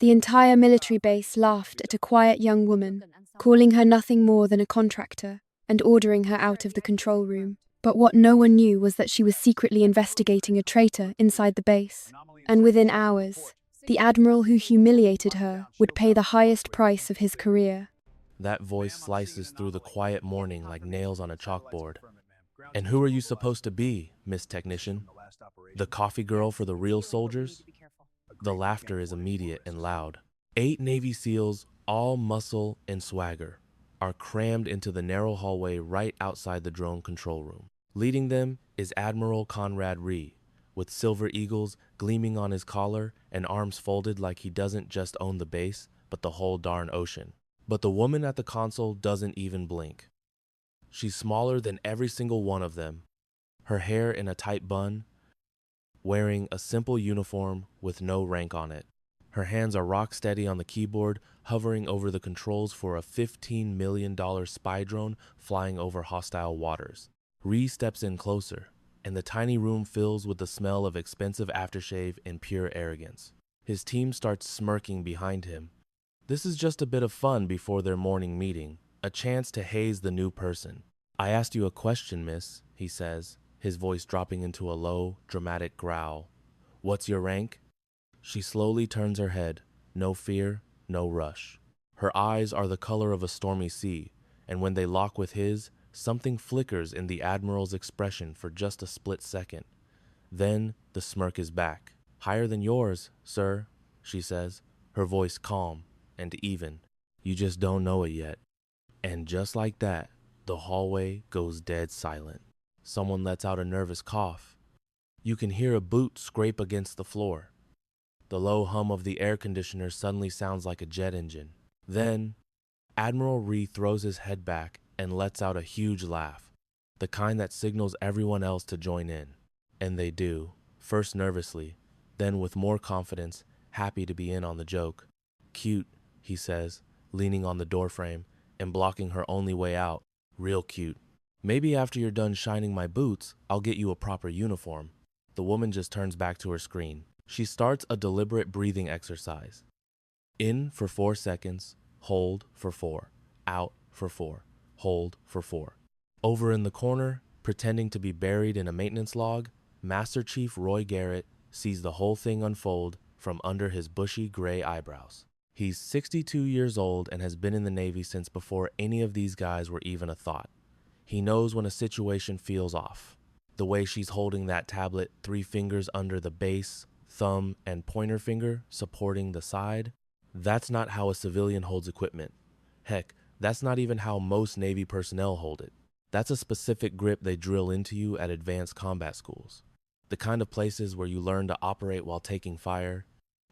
The entire military base laughed at a quiet young woman, calling her nothing more than a contractor and ordering her out of the control room. But what no one knew was that she was secretly investigating a traitor inside the base. And within hours, the admiral who humiliated her would pay the highest price of his career. That voice slices through the quiet morning like nails on a chalkboard. And who are you supposed to be, Miss Technician? The coffee girl for the real soldiers? The laughter is immediate and loud. 8 Navy SEALs, all muscle and swagger, are crammed into the narrow hallway right outside the drone control room. Leading them is Admiral Conrad Ree, with silver eagles gleaming on his collar and arms folded like he doesn't just own the base, but the whole darn ocean. But the woman at the console doesn't even blink. She's smaller than every single one of them, her hair in a tight bun, wearing a simple uniform with no rank on it. Her hands are rock steady on the keyboard, hovering over the controls for a $15 million spy drone flying over hostile waters. Ree steps in closer, and the tiny room fills with the smell of expensive aftershave and pure arrogance. His team starts smirking behind him. This is just a bit of fun before their morning meeting, a chance to haze the new person. "I asked you a question, miss," he says, his voice dropping into a low, dramatic growl. "What's your rank?" She slowly turns her head, no fear, no rush. Her eyes are the color of a stormy sea, and when they lock with his, something flickers in the Admiral's expression for just a split second. Then the smirk is back. "Higher than yours, sir," she says, her voice calm and even. "You just don't know it yet." And just like that, the hallway goes dead silent. Someone lets out a nervous cough. You can hear a boot scrape against the floor. The low hum of the air conditioner suddenly sounds like a jet engine. Then, Admiral Ree throws his head back and lets out a huge laugh, the kind that signals everyone else to join in. And they do, first nervously, then with more confidence, happy to be in on the joke. "Cute," he says, leaning on the doorframe and blocking her only way out. "Real cute. Maybe after you're done shining my boots, I'll get you a proper uniform." The woman just turns back to her screen. She starts a deliberate breathing exercise. In for 4 seconds, hold for 4, out for 4, hold for 4. Over in the corner, pretending to be buried in a maintenance log, Master Chief Roy Garrett sees the whole thing unfold from under his bushy gray eyebrows. He's 62 years old and has been in the Navy since before any of these guys were even a thought. He knows when a situation feels off. The way she's holding that tablet, 3 fingers under the base, thumb and pointer finger supporting the side, that's not how a civilian holds equipment. Heck, that's not even how most Navy personnel hold it. That's a specific grip they drill into you at advanced combat schools. The kind of places where you learn to operate while taking fire,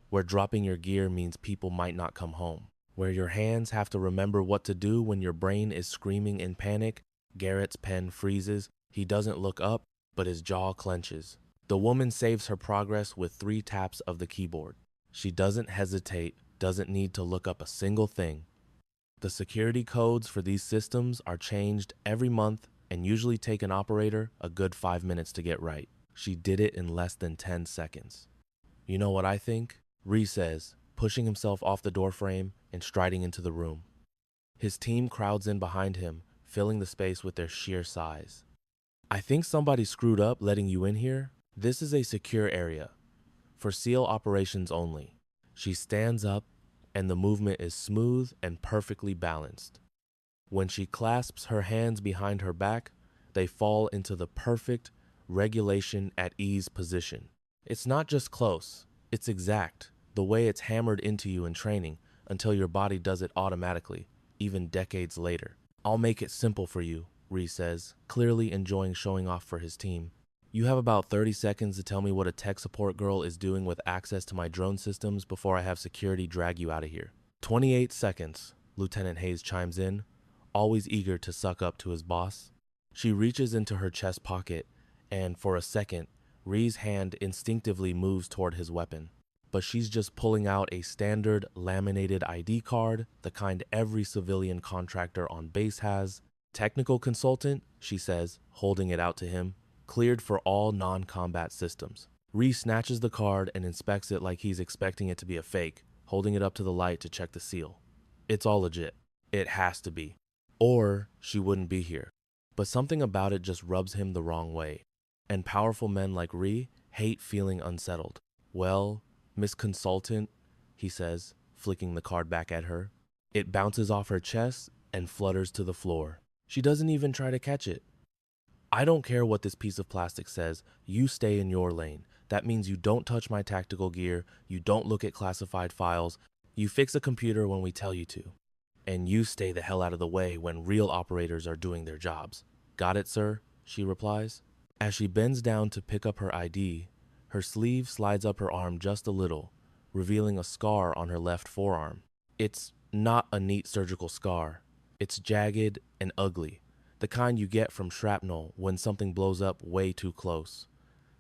where dropping your gear means people might not come home, where your hands have to remember what to do when your brain is screaming in panic. Garrett's pen freezes. He doesn't look up, but his jaw clenches. The woman saves her progress with 3 taps of the keyboard. She doesn't hesitate, doesn't need to look up a single thing. The security codes for these systems are changed every month and usually take an operator a good 5 minutes to get right. She did it in less than 10 seconds. "You know what I think?" Ree says, pushing himself off the doorframe and striding into the room. His team crowds in behind him, filling the space with their sheer size. "I think somebody screwed up letting you in here. This is a secure area, for SEAL operations only." She stands up, and the movement is smooth and perfectly balanced. When she clasps her hands behind her back, they fall into the perfect regulation at ease position. It's not just close, it's exact, the way it's hammered into you in training until your body does it automatically, even decades later. "I'll make it simple for you," Ree says, clearly enjoying showing off for his team. "You have about 30 seconds to tell me what a tech support girl is doing with access to my drone systems before I have security drag you out of here." 28 seconds, Lieutenant Hayes chimes in, always eager to suck up to his boss. She reaches into her chest pocket, and for a second, Ree's hand instinctively moves toward his weapon. But she's just pulling out a standard laminated ID card, the kind every civilian contractor on base has. "Technical consultant," she says, holding it out to him, "cleared for all non-combat systems." Ree snatches the card and inspects it like he's expecting it to be a fake, holding it up to the light to check the seal. It's all legit. It has to be. Or she wouldn't be here. But something about it just rubs him the wrong way. And powerful men like Ree hate feeling unsettled. Well, Miss Consultant, he says, flicking the card back at her. It bounces off her chest and flutters to the floor. She doesn't even try to catch it. I don't care what this piece of plastic says. You stay in your lane. That means you don't touch my tactical gear. You don't look at classified files. You fix a computer when we tell you to. And you stay the hell out of the way when real operators are doing their jobs. Got it, sir? She replies. As she bends down to pick up her ID, her sleeve slides up her arm just a little, revealing a scar on her left forearm. It's not a neat surgical scar. It's jagged and ugly, the kind you get from shrapnel when something blows up way too close.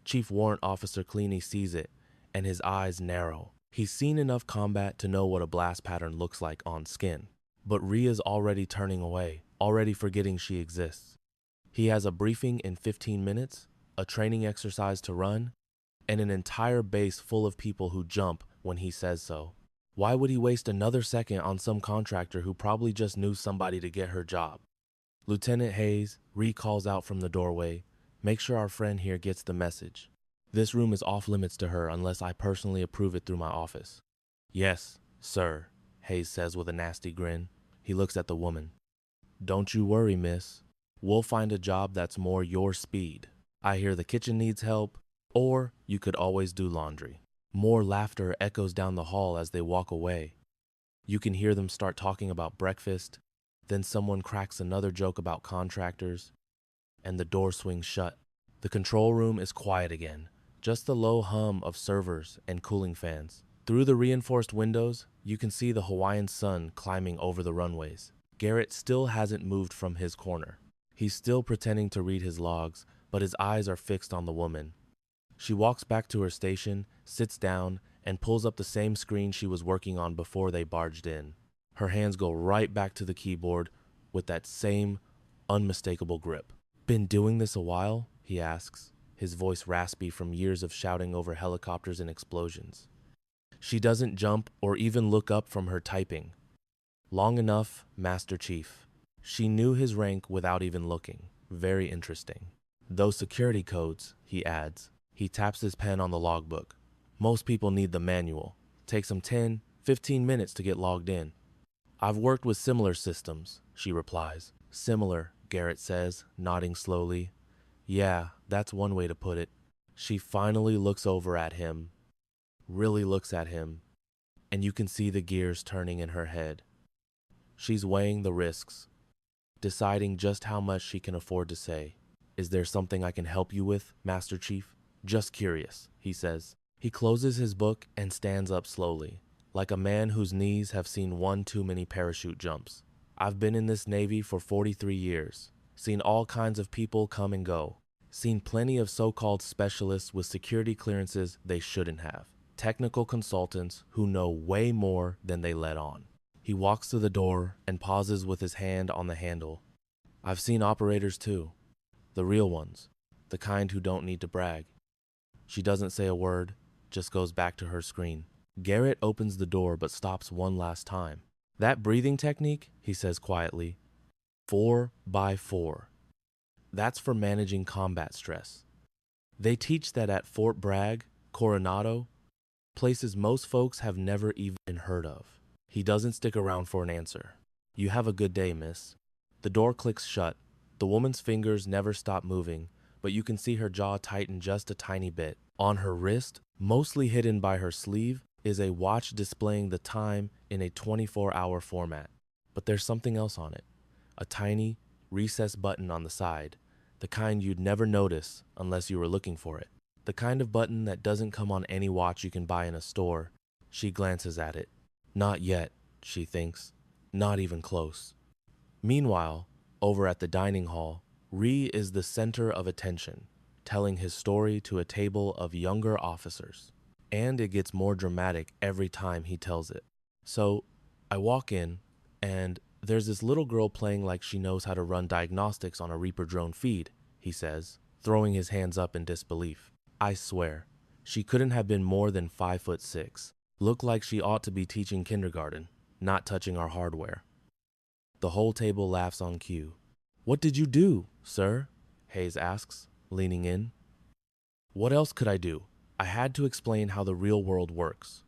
Chief Warrant Officer Cleany sees it, and his eyes narrow. He's seen enough combat to know what a blast pattern looks like on skin. But Ria's already turning away, already forgetting she exists. He has a briefing in 15 minutes, a training exercise to run, and an entire base full of people who jump when he says so. Why would he waste another second on some contractor who probably just knew somebody to get her job? Lieutenant Hayes, Ree calls out from the doorway, make sure our friend here gets the message. This room is off limits to her unless I personally approve it through my office. Yes, sir, Hayes says with a nasty grin. He looks at the woman. Don't you worry, miss. We'll find a job that's more your speed. I hear the kitchen needs help, or you could always do laundry. More laughter echoes down the hall as they walk away. You can hear them start talking about breakfast, then someone cracks another joke about contractors, and the door swings shut. The control room is quiet again, just the low hum of servers and cooling fans. Through the reinforced windows, you can see the Hawaiian sun climbing over the runways. Garrett still hasn't moved from his corner. He's still pretending to read his logs, but his eyes are fixed on the woman. She walks back to her station, sits down, and pulls up the same screen she was working on before they barged in. Her hands go right back to the keyboard with that same unmistakable grip. Been doing this a while? He asks, his voice raspy from years of shouting over helicopters and explosions. She doesn't jump or even look up from her typing. Long enough, Master Chief. She knew his rank without even looking. Very interesting. Those security codes, he adds. He taps his pen on the logbook. Most people need the manual. Takes them 10, 15 minutes to get logged in. I've worked with similar systems, she replies. Similar, Garrett says, nodding slowly. Yeah, that's one way to put it. She finally looks over at him, really looks at him, and you can see the gears turning in her head. She's weighing the risks, deciding just how much she can afford to say. Is there something I can help you with, Master Chief? Just curious, he says. He closes his book and stands up slowly, like a man whose knees have seen one too many parachute jumps. I've been in this Navy for 43 years, seen all kinds of people come and go, seen plenty of so-called specialists with security clearances they shouldn't have, technical consultants who know way more than they let on. He walks to the door and pauses with his hand on the handle. I've seen operators too, the real ones, the kind who don't need to brag. She doesn't say a word, just goes back to her screen. Garrett opens the door but stops one last time. That breathing technique, he says quietly, 4x4. That's for managing combat stress. They teach that at Fort Bragg, Coronado, places most folks have never even heard of. He doesn't stick around for an answer. You have a good day, miss. The door clicks shut. The woman's fingers never stop moving, but you can see her jaw tighten just a tiny bit. On her wrist, mostly hidden by her sleeve, is a watch displaying the time in a 24-hour format. But there's something else on it. A tiny, recessed button on the side, the kind you'd never notice unless you were looking for it. The kind of button that doesn't come on any watch you can buy in a store. She glances at it. Not yet, she thinks. Not even close. Meanwhile, over at the dining hall, Ree is the center of attention, telling his story to a table of younger officers. And it gets more dramatic every time he tells it. So, I walk in, and there's this little girl playing like she knows how to run diagnostics on a Reaper drone feed, he says, throwing his hands up in disbelief. I swear, she couldn't have been more than 5'6", Look like she ought to be teaching kindergarten, not touching our hardware. The whole table laughs on cue. What did you do, sir? Hayes asks, leaning in. What else could I do? I had to explain how the real world works.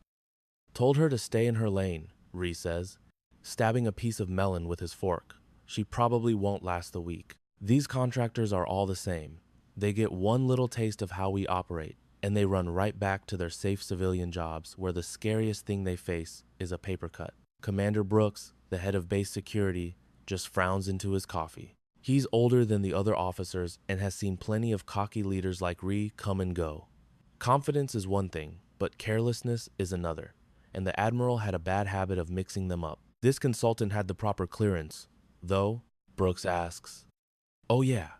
Told her to stay in her lane, Reese says, stabbing a piece of melon with his fork. She probably won't last the week. These contractors are all the same. They get one little taste of how we operate, and they run right back to their safe civilian jobs where the scariest thing they face is a paper cut. Commander Brooks, the head of base security, just frowns into his coffee. He's older than the other officers and has seen plenty of cocky leaders like Ree come and go. Confidence is one thing, but carelessness is another, and the Admiral had a bad habit of mixing them up. This consultant had the proper clearance, though, Brooks asks. Oh yeah,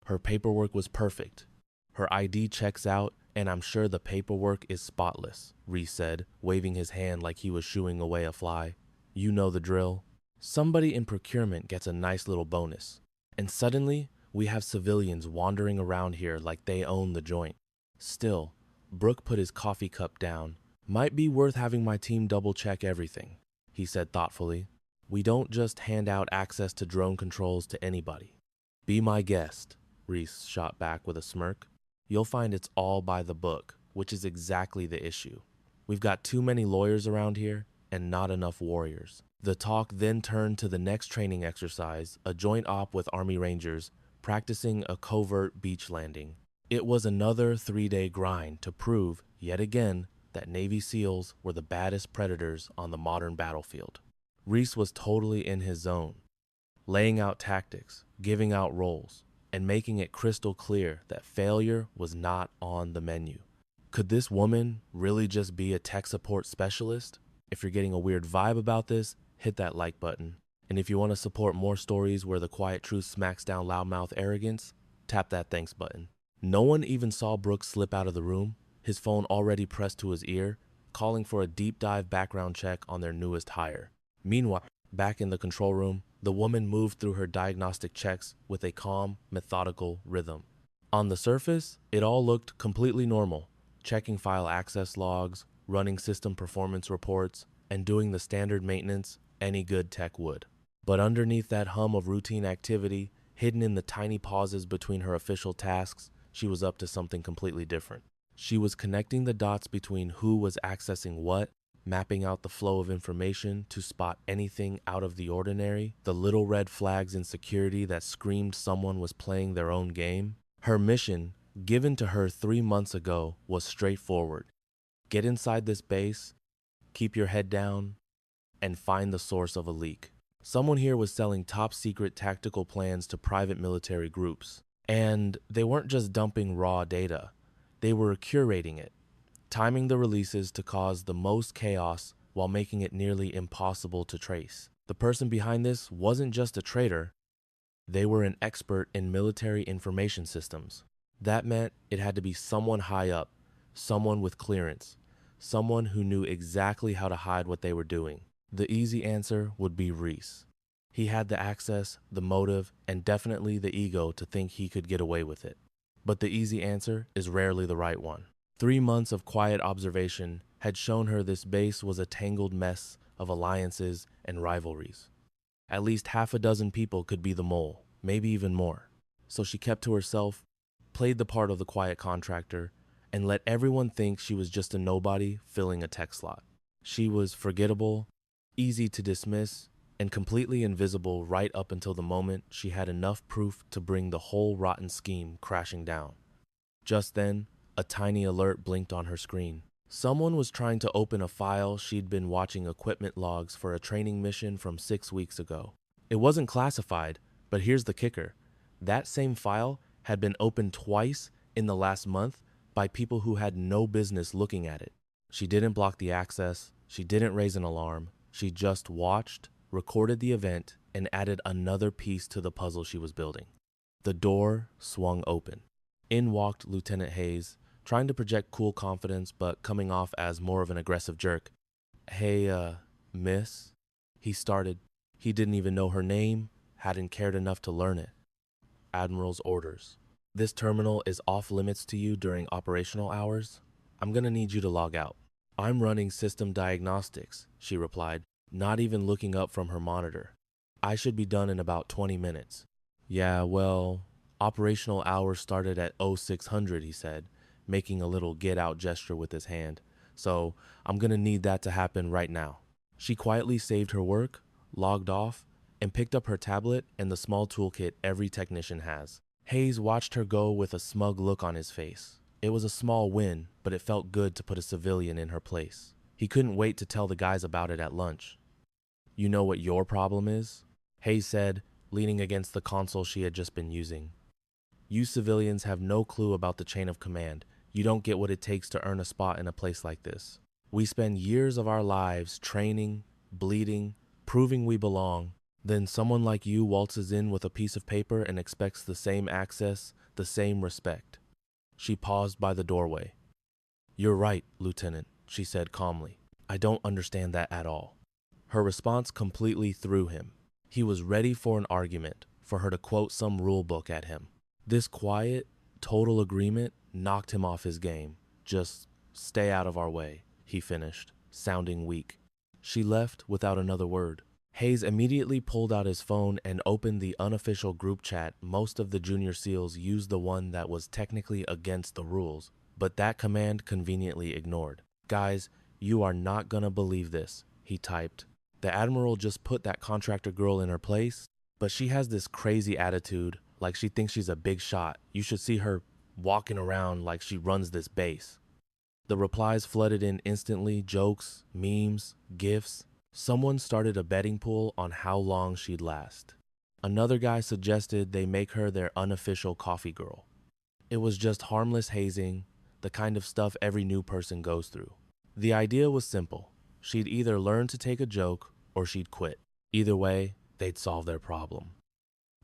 her paperwork was perfect. Her ID checks out, and I'm sure the paperwork is spotless, Reese said, waving his hand like he was shooing away a fly. You know the drill. Somebody in procurement gets a nice little bonus, and suddenly we have civilians wandering around here like they own the joint. Still, Brooke put his coffee cup down. Might be worth having my team double-check everything, he said thoughtfully. We don't just hand out access to drone controls to anybody. Be my guest, Reese shot back with a smirk. You'll find it's all by the book, which is exactly the issue. We've got too many lawyers around here and not enough warriors. The talk then turned to the next training exercise, a joint op with Army Rangers, practicing a covert beach landing. It was another 3-day grind to prove, yet again, that Navy SEALs were the baddest predators on the modern battlefield. Reese was totally in his zone, laying out tactics, giving out roles, and making it crystal clear that failure was not on the menu. Could this woman really just be a tech support specialist? If you're getting a weird vibe about this, hit that like button. And if you want to support more stories where the quiet truth smacks down loudmouth arrogance, tap that thanks button. No one even saw Brooks slip out of the room, his phone already pressed to his ear, calling for a deep dive background check on their newest hire. Meanwhile, back in the control room, the woman moved through her diagnostic checks with a calm, methodical rhythm. On the surface, it all looked completely normal, checking file access logs, running system performance reports, and doing the standard maintenance any good tech would. But underneath that hum of routine activity, hidden in the tiny pauses between her official tasks, she was up to something completely different. She was connecting the dots between who was accessing what, mapping out the flow of information to spot anything out of the ordinary, the little red flags in security that screamed someone was playing their own game. Her mission, given to her 3 months ago, was straightforward. Get inside this base, keep your head down, and find the source of a leak. Someone here was selling top-secret tactical plans to private military groups. And they weren't just dumping raw data. They were curating it, timing the releases to cause the most chaos while making it nearly impossible to trace. The person behind this wasn't just a traitor. They were an expert in military information systems. That meant it had to be someone high up, someone with clearance, someone who knew exactly how to hide what they were doing. The easy answer would be Reese. He had the access, the motive, and definitely the ego to think he could get away with it. But the easy answer is rarely the right one. 3 months of quiet observation had shown her this base was a tangled mess of alliances and rivalries. At least half a dozen people could be the mole, maybe even more. So she kept to herself, played the part of the quiet contractor, and let everyone think she was just a nobody filling a tech slot. She was forgettable, easy to dismiss, and completely invisible right up until the moment she had enough proof to bring the whole rotten scheme crashing down. Just then, a tiny alert blinked on her screen. Someone was trying to open a file she'd been watching equipment logs for a training mission from 6 weeks ago. It wasn't classified, but here's the kicker. That same file had been opened twice in the last month by people who had no business looking at it. She didn't block the access, she didn't raise an alarm, she just watched, recorded the event, and added another piece to the puzzle she was building. The door swung open. In walked Lieutenant Hayes, trying to project cool confidence but coming off as more of an aggressive jerk. Hey, miss? He started. He didn't even know her name, hadn't cared enough to learn it. Admiral's orders. This terminal is off limits to you during operational hours. I'm gonna need you to log out. I'm running system diagnostics, she replied, not even looking up from her monitor. I should be done in about 20 minutes. Yeah, well, operational hours started at 0600, he said, making a little get-out gesture with his hand. So I'm gonna need that to happen right now. She quietly saved her work, logged off, and picked up her tablet and the small toolkit every technician has. Hayes watched her go with a smug look on his face. It was a small win, but it felt good to put a civilian in her place. He couldn't wait to tell the guys about it at lunch. You know what your problem is? Hayes said, leaning against the console she had just been using. You civilians have no clue about the chain of command. You don't get what it takes to earn a spot in a place like this. We spend years of our lives training, bleeding, proving we belong. Then someone like you waltzes in with a piece of paper and expects the same access, the same respect. She paused by the doorway. You're right, Lieutenant, she said calmly. I don't understand that at all. Her response completely threw him. He was ready for an argument, for her to quote some rule book at him. This quiet, total agreement knocked him off his game. Just stay out of our way, he finished, sounding weak. She left without another word. Hayes immediately pulled out his phone and opened the unofficial group chat. Most of the junior SEALs used the one that was technically against the rules, but that command conveniently ignored. Guys, you are not gonna believe this, he typed. The Admiral just put that contractor girl in her place, but she has this crazy attitude, like she thinks she's a big shot. You should see her walking around like she runs this base. The replies flooded in instantly, jokes, memes, gifs. Someone started a betting pool on how long she'd last. Another guy suggested they make her their unofficial coffee girl. It was just harmless hazing, the kind of stuff every new person goes through. The idea was simple. She'd either learn to take a joke or she'd quit. Either way, they'd solve their problem.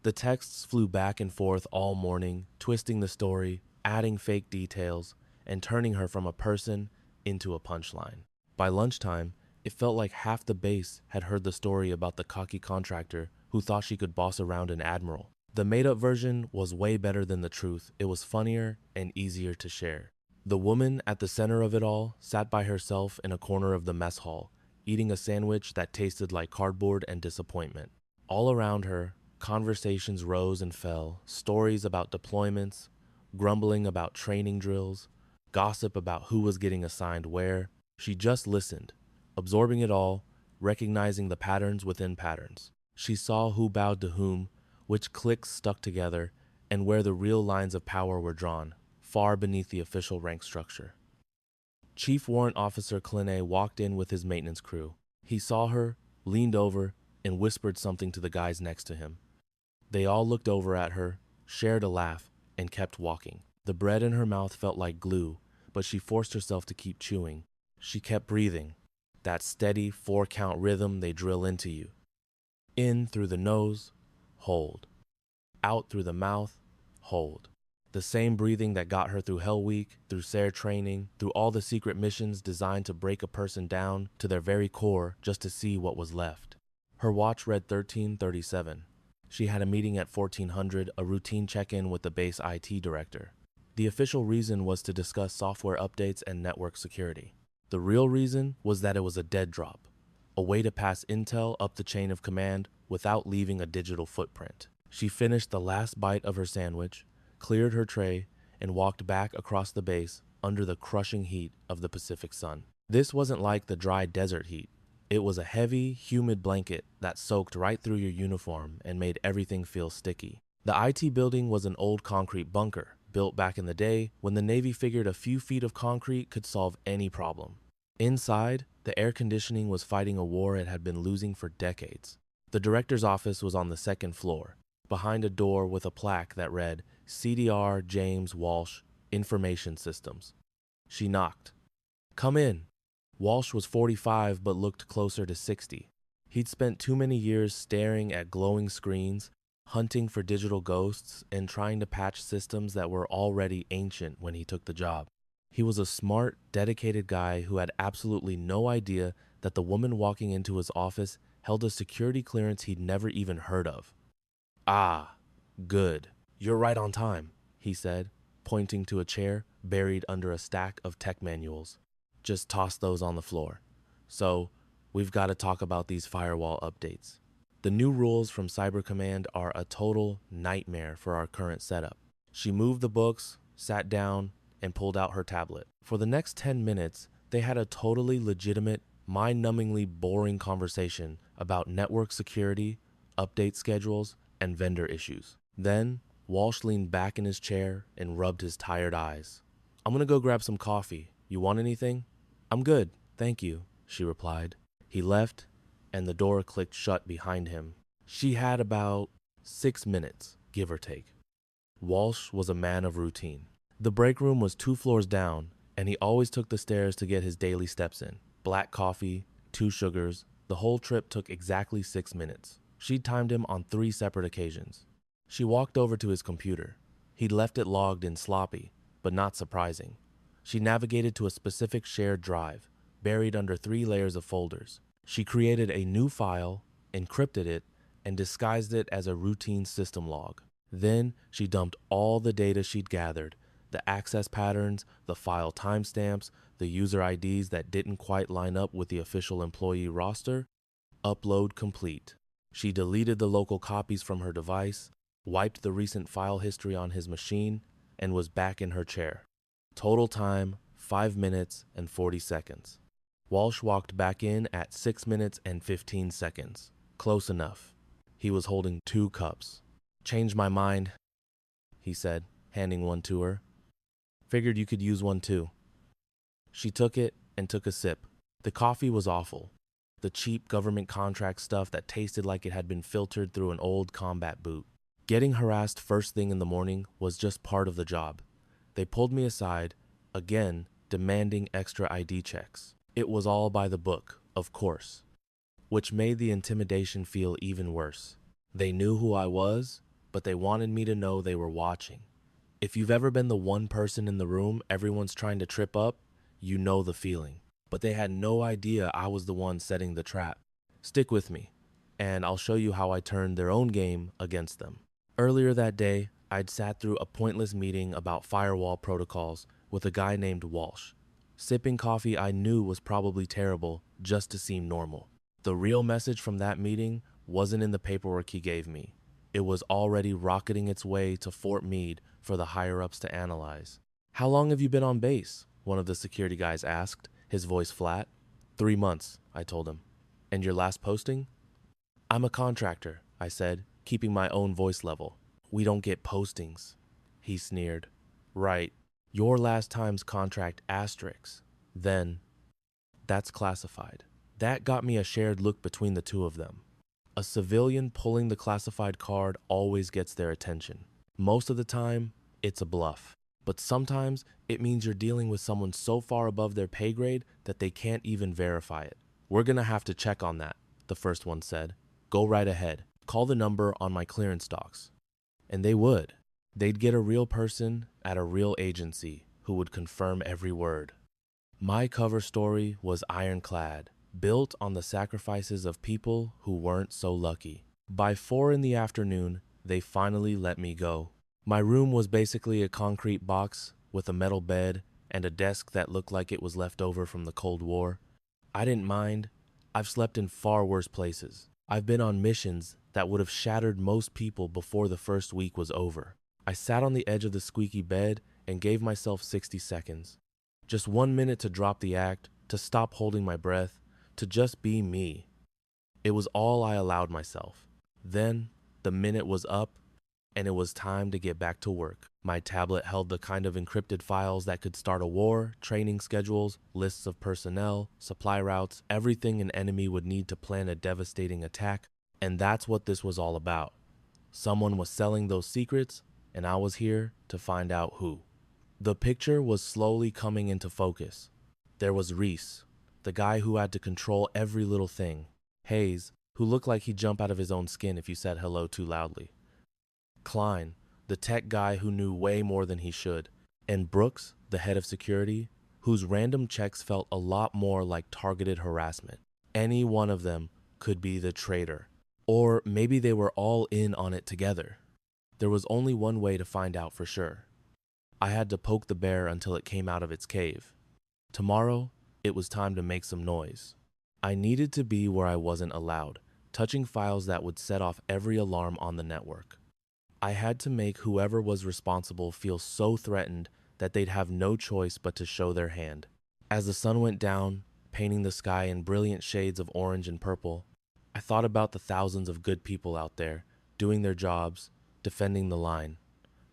The texts flew back and forth all morning, twisting the story, adding fake details, and turning her from a person into a punchline. By lunchtime, it felt like half the base had heard the story about the cocky contractor who thought she could boss around an admiral. The made-up version was way better than the truth. It was funnier and easier to share. The woman at the center of it all sat by herself in a corner of the mess hall, eating a sandwich that tasted like cardboard and disappointment. All around her, conversations rose and fell, stories about deployments, grumbling about training drills, gossip about who was getting assigned where. She just listened, absorbing it all, recognizing the patterns within patterns. She saw who bowed to whom, which cliques stuck together, and where the real lines of power were drawn, far beneath the official rank structure. Chief Warrant Officer Kline walked in with his maintenance crew. He saw her, leaned over, and whispered something to the guys next to him. They all looked over at her, shared a laugh, and kept walking. The bread in her mouth felt like glue, but she forced herself to keep chewing. She kept breathing, that steady 4-count rhythm they drill into you. In through the nose, hold. Out through the mouth, hold. The same breathing that got her through Hell Week, through SARE training, through all the secret missions designed to break a person down to their very core just to see what was left. Her watch read 13:37. She had a meeting at 1400, a routine check-in with the base IT director. The official reason was to discuss software updates and network security. The real reason was that it was a dead drop, a way to pass intel up the chain of command without leaving a digital footprint. She finished the last bite of her sandwich, cleared her tray, and walked back across the base under the crushing heat of the Pacific sun. This wasn't like the dry desert heat. It was a heavy, humid blanket that soaked right through your uniform and made everything feel sticky. The IT building was an old concrete bunker, built back in the day when the Navy figured a few feet of concrete could solve any problem. Inside, the air conditioning was fighting a war it had been losing for decades. The director's office was on the second floor, behind a door with a plaque that read, CDR James Walsh, Information Systems. She knocked. Come in. Walsh was 45 but looked closer to 60. He'd spent too many years staring at glowing screens, hunting for digital ghosts, and trying to patch systems that were already ancient when he took the job. He was a smart, dedicated guy who had absolutely no idea that the woman walking into his office held a security clearance he'd never even heard of. Ah, good. You're right on time, he said, pointing to a chair buried under a stack of tech manuals. just toss those on the floor. So, we've got to talk about these firewall updates. The new rules from Cyber Command are a total nightmare for our current setup. She moved the books, sat down, and pulled out her tablet. For the next 10 minutes, they had a totally legitimate, mind-numbingly boring conversation about network security, update schedules, and vendor issues. Then, Walsh leaned back in his chair and rubbed his tired eyes. "I'm gonna go grab some coffee. You want anything?" "I'm good, thank you," she replied. He left, and the door clicked shut behind him. She had about 6 minutes, give or take. Walsh was a man of routine. The break room was 2 floors down, and he always took the stairs to get his daily steps in. Black coffee, 2 sugars. The whole trip took exactly 6 minutes. She'd timed him on 3 separate occasions. She walked over to his computer. He'd left it logged in sloppy, but not surprising. She navigated to a specific shared drive, buried under 3 layers of folders. She created a new file, encrypted it, and disguised it as a routine system log. Then she dumped all the data she'd gathered, the access patterns, the file timestamps, the user IDs that didn't quite line up with the official employee roster. Upload complete. She deleted the local copies from her device, wiped the recent file history on his machine, and was back in her chair. Total time, 5 minutes and 40 seconds. Walsh walked back in at 6 minutes and 15 seconds. Close enough. He was holding 2 cups. "Changed my mind," he said, handing one to her. "Figured you could use one too." She took it and took a sip. The coffee was awful. The cheap government contract stuff that tasted like it had been filtered through an old combat boot. Getting harassed first thing in the morning was just part of the job. They pulled me aside, again, demanding extra ID checks. It was all by the book, of course, which made the intimidation feel even worse. They knew who I was, but they wanted me to know they were watching. If you've ever been the one person in the room everyone's trying to trip up, you know the feeling. But they had no idea I was the one setting the trap. Stick with me, and I'll show you how I turned their own game against them. Earlier that day, I'd sat through a pointless meeting about firewall protocols with a guy named Walsh. Sipping coffee I knew was probably terrible just to seem normal. The real message from that meeting wasn't in the paperwork he gave me. It was already rocketing its way to Fort Meade for the higher-ups to analyze. "How long have you been on base?" one of the security guys asked, his voice flat. 3 months, I told him. "And your last posting?" "I'm a contractor," I said, keeping my own voice level. "We don't get postings," he sneered. "Right. Your last time's contract asterisk. Then, that's classified." That got me a shared look between the two of them. A civilian pulling the classified card always gets their attention. Most of the time, it's a bluff. But sometimes, it means you're dealing with someone so far above their pay grade that they can't even verify it. "We're gonna have to check on that," the first one said. "Go right ahead. Call the number on my clearance docs." And they would. They'd get a real person at a real agency who would confirm every word. My cover story was ironclad, built on the sacrifices of people who weren't so lucky. By 4 in the afternoon, they finally let me go. My room was basically a concrete box with a metal bed and a desk that looked like it was left over from the Cold War. I didn't mind. I've slept in far worse places. I've been on missions that would have shattered most people before the first week was over. I sat on the edge of the squeaky bed and gave myself 60 seconds. Just 1 minute to drop the act, to stop holding my breath, to just be me. It was all I allowed myself. Then, the minute was up, and it was time to get back to work. My tablet held the kind of encrypted files that could start a war, training schedules, lists of personnel, supply routes, everything an enemy would need to plan a devastating attack. And that's what this was all about. Someone was selling those secrets, and I was here to find out who. The picture was slowly coming into focus. There was Reese, the guy who had to control every little thing. Hayes, who looked like he'd jump out of his own skin if you said hello too loudly. Klein, the tech guy who knew way more than he should. And Brooks, the head of security, whose random checks felt a lot more like targeted harassment. Any one of them could be the traitor. Or maybe they were all in on it together. There was only one way to find out for sure. I had to poke the bear until it came out of its cave. Tomorrow, It was time to make some noise. I needed to be where I wasn't allowed, touching files that would set off every alarm on the network. I had to make whoever was responsible feel so threatened that they'd have no choice but to show their hand. As the sun went down, painting the sky in brilliant shades of orange and purple, I thought about the thousands of good people out there, doing their jobs, defending the line.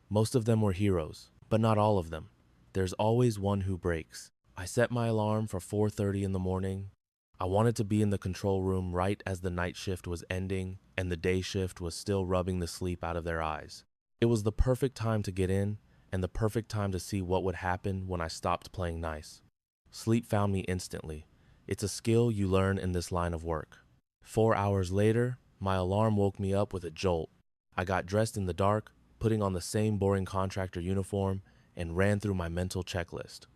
Most of them were heroes, but not all of them. There's always one who breaks. I set my alarm for 4:30 in the morning. I wanted to be in the control room right as the night shift was ending and the day shift was still rubbing the sleep out of their eyes. It was the perfect time to get in and the perfect time to see what would happen when I stopped playing nice. Sleep found me instantly. It's a skill you learn in this line of work. 4 hours later, my alarm woke me up with a jolt. I got dressed in the dark, putting on the same boring contractor uniform, and ran through my mental checklist.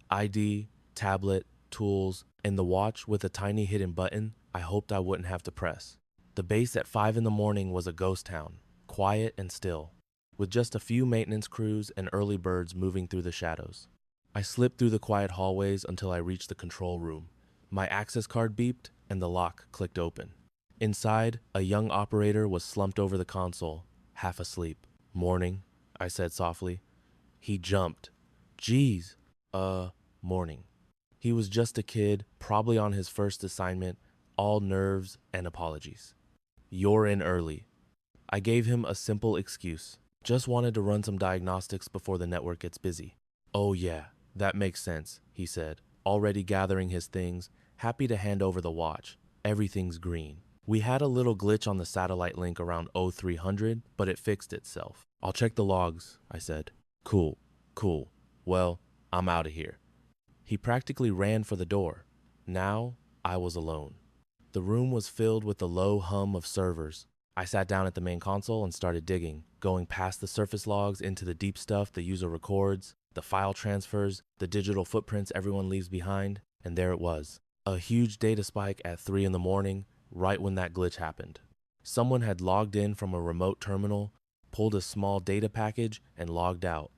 ID, tablet, tools, and the watch with a tiny hidden button I hoped I wouldn't have to press. The base at 5 in the morning was a ghost town, quiet and still, with just a few maintenance crews and early birds moving through the shadows. I slipped through the quiet hallways until I reached the control room. My access card beeped and the lock clicked open. Inside, a young operator was slumped over the console, half asleep. "Morning," I said softly. He jumped. "Geez, morning." He was just a kid, probably on his first assignment, all nerves and apologies. "You're in early." I gave him a simple excuse. Just wanted to run some diagnostics before the network gets busy. "Oh yeah, that makes sense," he said, already gathering his things, happy to hand over the watch. "Everything's green. We had a little glitch on the satellite link around 0300, but it fixed itself." "I'll check the logs," I said. Cool. Well, I'm out of here." He practically ran for the door. Now, I was alone. The room was filled with the low hum of servers. I sat down at the main console and started digging, going past the surface logs into the deep stuff the user records, the file transfers, the digital footprints everyone leaves behind, and there it was. A huge data spike at 3 in the morning, right when that glitch happened. Someone had logged in from a remote terminal, pulled a small data package, and logged out.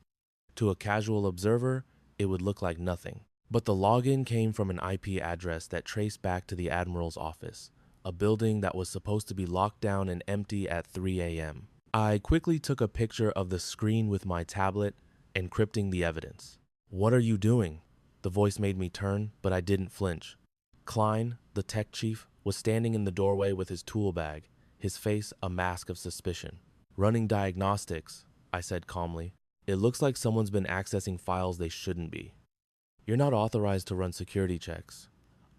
To a casual observer, it would look like nothing. But the login came from an IP address that traced back to the Admiral's office, a building that was supposed to be locked down and empty at 3 a.m. I quickly took a picture of the screen with my tablet, encrypting the evidence. "What are you doing?" The voice made me turn, but I didn't flinch. Klein, the tech chief, was standing in the doorway with his tool bag, his face a mask of suspicion. "Running diagnostics," I said calmly. "It looks like someone's been accessing files they shouldn't be." "You're not authorized to run security checks."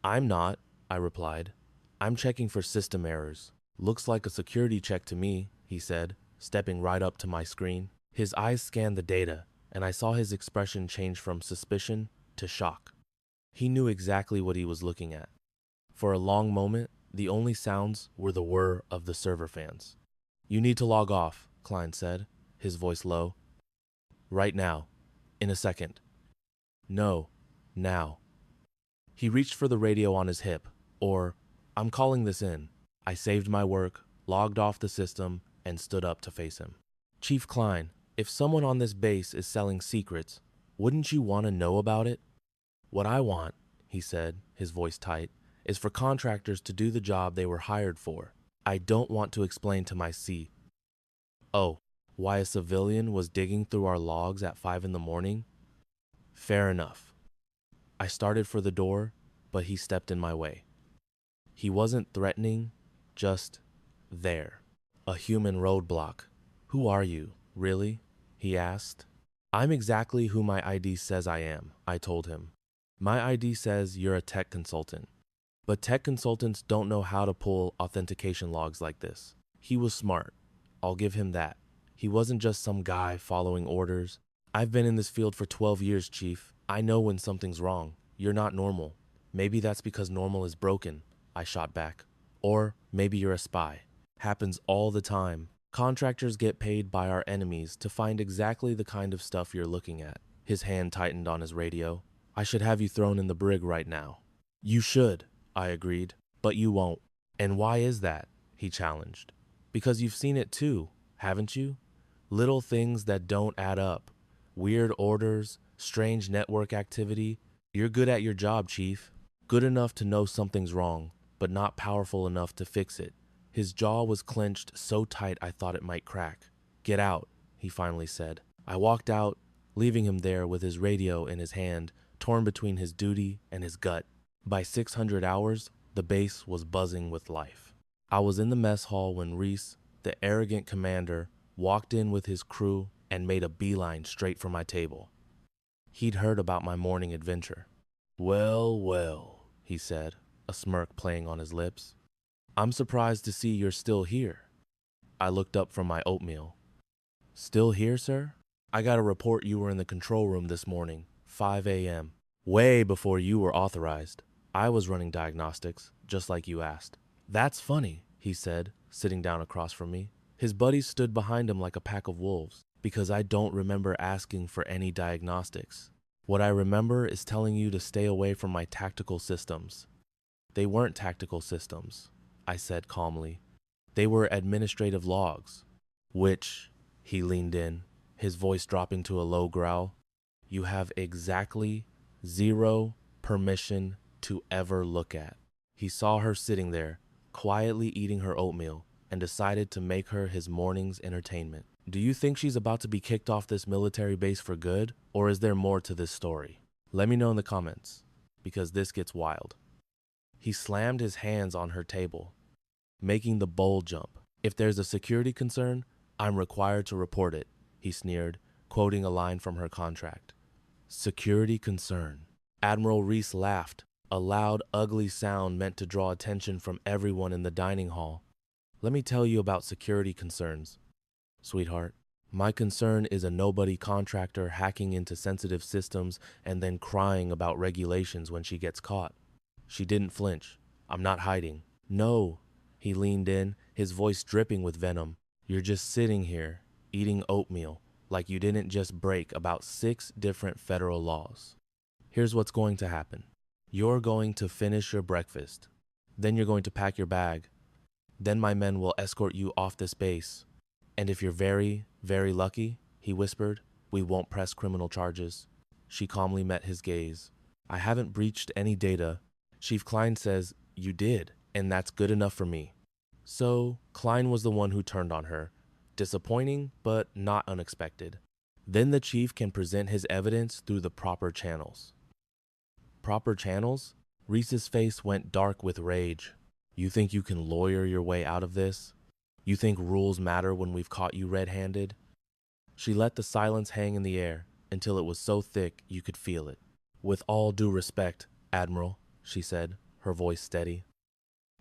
"I'm not," I replied. "I'm checking for system errors." "Looks like a security check to me," he said, stepping right up to my screen. His eyes scanned the data, and I saw his expression change from suspicion to shock. He knew exactly what he was looking at. For a long moment, the only sounds were the whir of the server fans. "You need to log off," Klein said, his voice low. "Right now. In a second." "No. Now." He reached for the radio on his hip, or, "I'm calling this in." I saved my work, logged off the system, and stood up to face him. "Chief Klein, if someone on this base is selling secrets, wouldn't you want to know about it?" "What I want," he said, his voice tight, "is for contractors to do the job they were hired for. I don't want to explain to my C. Oh, why a civilian was digging through our logs at 5 in the morning? Fair enough." I started for the door, but he stepped in my way. He wasn't threatening, just there. A human roadblock. "Who are you, really?" he asked. "I'm exactly who my ID says I am," I told him. "My ID says you're a tech consultant. But tech consultants don't know how to pull authentication logs like this." He was smart. I'll give him that. He wasn't just some guy following orders. "I've been in this field for 12 years, Chief. I know when something's wrong. You're not normal. Maybe that's because normal is broken," I shot back. "Or maybe you're a spy. Happens all the time. Contractors get paid by our enemies to find exactly the kind of stuff you're looking at." His hand tightened on his radio. "I should have you thrown in the brig right now." "You should," I agreed, "but you won't." "And why is that?" he challenged. "Because you've seen it too, haven't you? Little things that don't add up. Weird orders, strange network activity. You're good at your job, Chief. Good enough to know something's wrong, but not powerful enough to fix it. His jaw was clenched so tight I thought it might crack. "Get out," he finally said. I walked out, leaving him there with his radio in his hand, torn between his duty and his gut. By 600 hours, the base was buzzing with life. I was in the mess hall when Reese, the arrogant commander, walked in with his crew and made a beeline straight for my table. He'd heard about my morning adventure. "Well, well," he said, a smirk playing on his lips. "I'm surprised to see you're still here." I looked up from my oatmeal. "Still here, sir? I got a report you were in the control room this morning, 5 a.m. Way before you were authorized. I was running diagnostics, just like you asked." "That's funny," he said, sitting down across from me. His buddies stood behind him like a pack of wolves, because I don't remember asking for any diagnostics. What I remember is telling you to stay away from my tactical systems. "They weren't tactical systems," I said calmly. "They were administrative logs." "Which," he leaned in, his voice dropping to a low growl, "you have exactly 0 permission to ever look at." He saw her sitting there, quietly eating her oatmeal, and decided to make her his morning's entertainment. "Do you think she's about to be kicked off this military base for good, or is there more to this story? Let me know in the comments, because this gets wild." He slammed his hands on her table, making the bold jump. "If there's a security concern, I'm required to report it," he sneered, quoting a line from her contract. "Security concern." Admiral Reese laughed, a loud, ugly sound meant to draw attention from everyone in the dining hall. "Let me tell you about security concerns, sweetheart. My concern is a nobody contractor hacking into sensitive systems and then crying about regulations when she gets caught." She didn't flinch. "I'm not hiding." "No." He leaned in, his voice dripping with venom. "You're just sitting here, eating oatmeal, like you didn't just break about 6 different federal laws. Here's what's going to happen. You're going to finish your breakfast. Then you're going to pack your bag. Then my men will escort you off this base. And if you're very, very lucky," he whispered, "we won't press criminal charges." She calmly met his gaze. "I haven't breached any data. Chief Klein says you did, and that's good enough for me." So Klein was the one who turned on her. Disappointing, but not unexpected. Then the chief can present his evidence through the proper channels. Proper channels? Reese's face went dark with rage. "You think you can lawyer your way out of this? You think rules matter when we've caught you red-handed?" She let the silence hang in the air until it was so thick you could feel it. "With all due respect, Admiral," she said, her voice steady,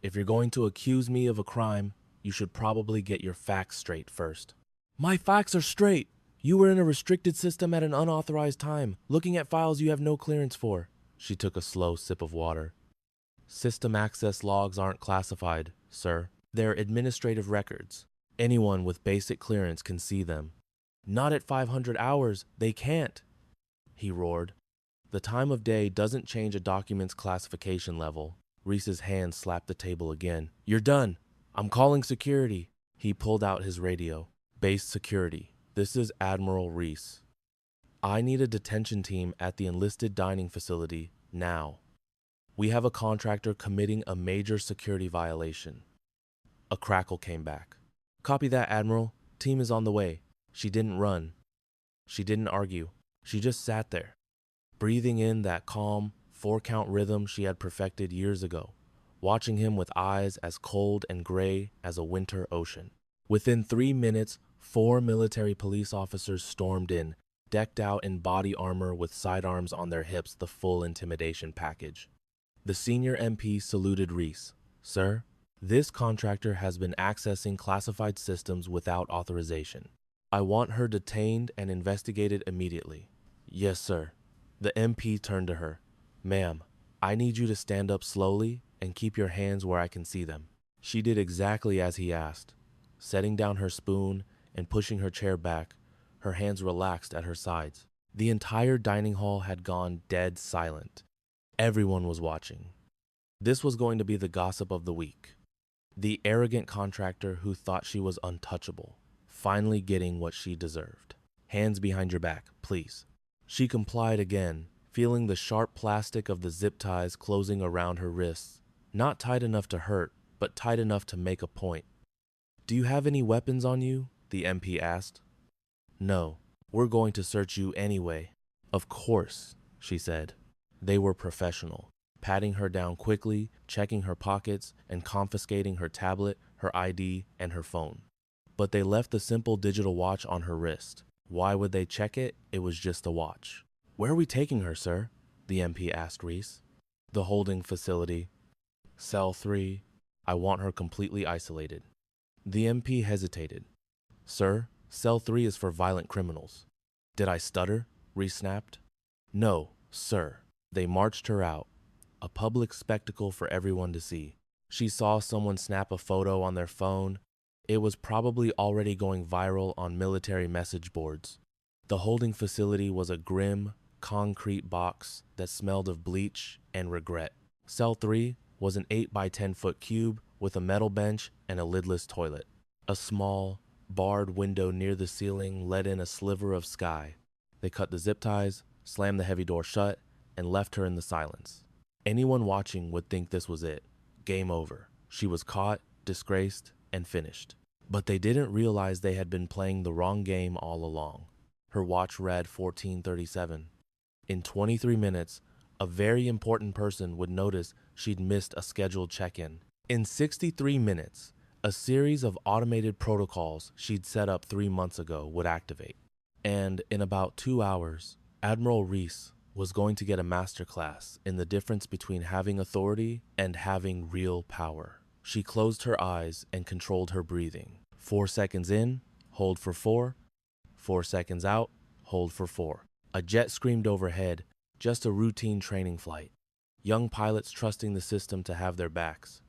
"if you're going to accuse me of a crime, you should probably get your facts straight first." "My facts are straight. You were in a restricted system at an unauthorized time, looking at files you have no clearance for." She took a slow sip of water. "System access logs aren't classified, sir. They're administrative records. Anyone with basic clearance can see them." "Not at 500 hours. They can't," he roared. "The time of day doesn't change a document's classification level." Reese's hand slapped the table again. "You're done. I'm calling security." He pulled out his radio. "Base security. This is Admiral Reese. I need a detention team at the enlisted dining facility now. We have a contractor committing a major security violation." A crackle came back. "Copy that, Admiral. Team is on the way." She didn't run. She didn't argue. She just sat there, breathing in that calm, 4-count rhythm she had perfected years ago, watching him with eyes as cold and gray as a winter ocean. Within 3 minutes, 4 military police officers stormed in, decked out in body armor with sidearms on their hips, the full intimidation package. The senior MP saluted Reese. "Sir, this contractor has been accessing classified systems without authorization. I want her detained and investigated immediately." "Yes, sir." The MP turned to her. "Ma'am, I need you to stand up slowly and keep your hands where I can see them." She did exactly as he asked. Setting down her spoon and pushing her chair back, her hands relaxed at her sides. The entire dining hall had gone dead silent. Everyone was watching. This was going to be the gossip of the week. The arrogant contractor who thought she was untouchable, finally getting what she deserved. "Hands behind your back, please." She complied again, feeling the sharp plastic of the zip ties closing around her wrists. Not tight enough to hurt, but tight enough to make a point. "Do you have any weapons on you?" the MP asked. "No, we're going to search you anyway." "Of course," she said. They were professional, patting her down quickly, checking her pockets, and confiscating her tablet, her ID, and her phone. But they left the simple digital watch on her wrist. Why would they check it? It was just a watch. "Where are we taking her, sir?" the MP asked Reese. "The holding facility. Cell 3. I want her completely isolated." The MP hesitated. "Sir, Cell 3 is for violent criminals." "Did I stutter?" Reese snapped. "No, sir." They marched her out, a public spectacle for everyone to see. She saw someone snap a photo on their phone. It was probably already going viral on military message boards. The holding facility was a grim, concrete box that smelled of bleach and regret. Cell 3 was an 8 by 10 foot cube with a metal bench and a lidless toilet. A small, barred window near the ceiling let in a sliver of sky. They cut the zip ties, slammed the heavy door shut, and left her in the silence. Anyone watching would think this was it. Game over. She was caught, disgraced, and finished. But they didn't realize they had been playing the wrong game all along. Her watch read 14:37. In 23 minutes, a very important person would notice she'd missed a scheduled check-in. In 63 minutes, a series of automated protocols she'd set up 3 months ago would activate. And in about 2 hours, Admiral Reese was going to get a masterclass in the difference between having authority and having real power. She closed her eyes and controlled her breathing. 4 seconds in, hold for 4. 4 seconds out, hold for 4. A jet screamed overhead, just a routine training flight. Young pilots trusting the system to have their backs.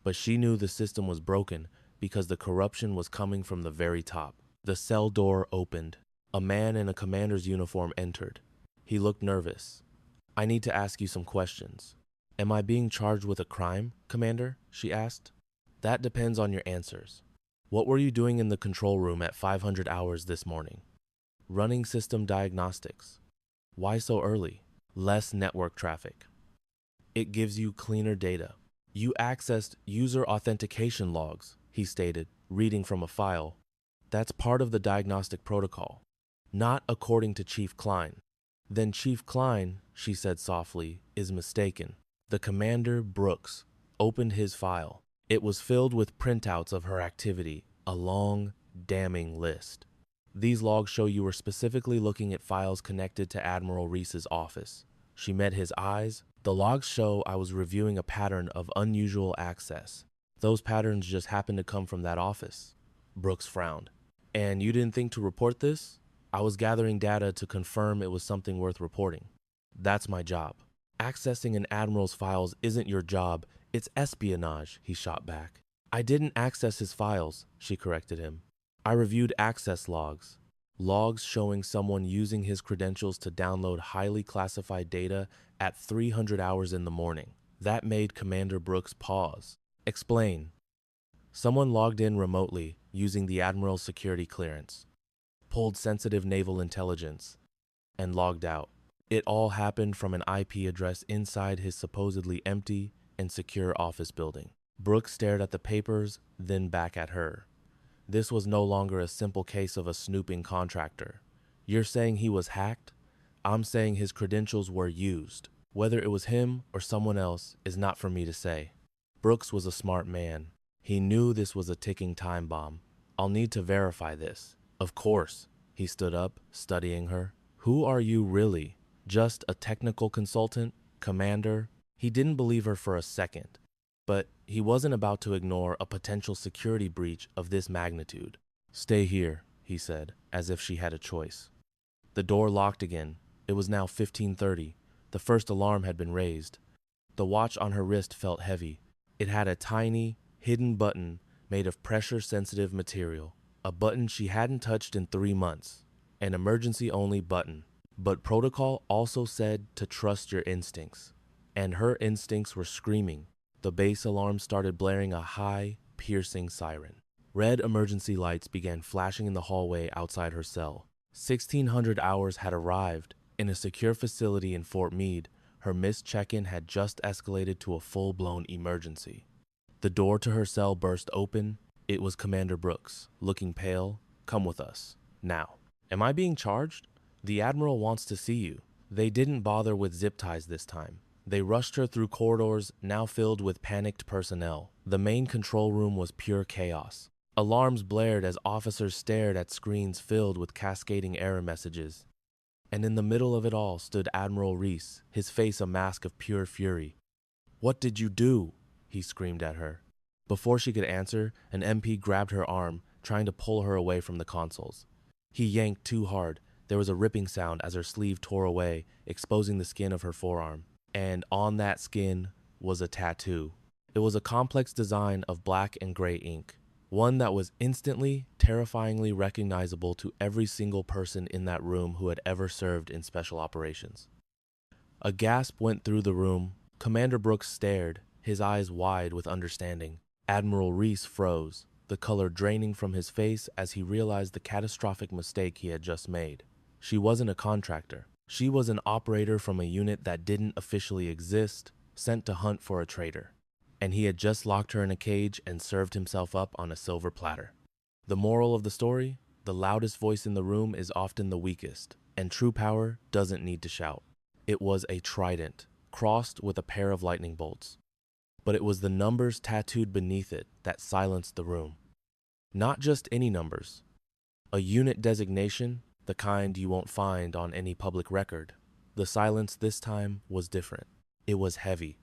But she knew the system was broken because the corruption was coming from the very top. The cell door opened. A man in a commander's uniform entered. He looked nervous. "I need to ask you some questions." "Am I being charged with a crime, Commander?" she asked. "That depends on your answers. What were you doing in the control room at 500 hours this morning?" "Running system diagnostics." "Why so early?" "Less network traffic. It gives you cleaner data." "You accessed user authentication logs," he stated, reading from a file. "That's part of the diagnostic protocol." "Not according to Chief Klein." "Then Chief Klein," she said softly, "is mistaken." The commander, Brooks, opened his file. It was filled with printouts of her activity, a long, damning list. "These logs show you were specifically looking at files connected to Admiral Reese's office." She met his eyes. "The logs show I was reviewing a pattern of unusual access. Those patterns just happened to come from that office." Brooks frowned. "And you didn't think to report this?" "I was gathering data to confirm it was something worth reporting." "That's my job." "Accessing an admiral's files isn't your job, it's espionage," he shot back. "I didn't access his files," she corrected him. "I reviewed access logs. Logs showing someone using his credentials to download highly classified data at 300 hours in the morning." That made Commander Brooks pause. "Explain." "Someone logged in remotely using the Admiral's security clearance, pulled sensitive naval intelligence, and logged out. It all happened from an IP address inside his supposedly empty and secure office building." Brooks stared at the papers, then back at her. This was no longer a simple case of a snooping contractor. "You're saying he was hacked? I'm saying his credentials were used. Whether it was him or someone else is not for me to say." Brooks was a smart man. He knew this was a ticking time bomb. "I'll need to verify this." "Of course." He stood up, studying her. "Who are you really? Just a technical consultant? Commander?" He didn't believe her for a second, but he wasn't about to ignore a potential security breach of this magnitude. "Stay here," he said, as if she had a choice. The door locked again. It was now 15:30. The first alarm had been raised. The watch on her wrist felt heavy. It had a tiny, hidden button made of pressure-sensitive material. A button she hadn't touched in 3 months. An emergency-only button. But protocol also said to trust your instincts. And her instincts were screaming. The base alarm started blaring a high, piercing siren. Red emergency lights began flashing in the hallway outside her cell. 1600 hours had arrived, In a secure facility in Fort Meade, her missed check-in had just escalated to a full-blown emergency. The door to her cell burst open. It was Commander Brooks, looking pale. "Come with us. Now." "Am I being charged?" "The Admiral wants to see you." They didn't bother with zip ties this time. They rushed her through corridors now filled with panicked personnel. The main control room was pure chaos. Alarms blared as officers stared at screens filled with cascading error messages. And in the middle of it all stood Admiral Reese, his face a mask of pure fury. "What did you do?" he screamed at her. Before she could answer, an MP grabbed her arm, trying to pull her away from the consoles. He yanked too hard. There was a ripping sound as her sleeve tore away, exposing the skin of her forearm. And on that skin was a tattoo. It was a complex design of black and gray ink, one that was instantly, terrifyingly recognizable to every single person in that room who had ever served in special operations. A gasp went through the room. Commander Brooks stared, his eyes wide with understanding. Admiral Reese froze, the color draining from his face as he realized the catastrophic mistake he had just made. She wasn't a contractor. She was an operator from a unit that didn't officially exist, sent to hunt for a traitor. And he had just locked her in a cage and served himself up on a silver platter. The moral of the story? The loudest voice in the room is often the weakest, and true power doesn't need to shout. It was a trident, crossed with a pair of lightning bolts. But it was the numbers tattooed beneath it that silenced the room. Not just any numbers. A unit designation, the kind you won't find on any public record. The silence this time was different. It was heavy,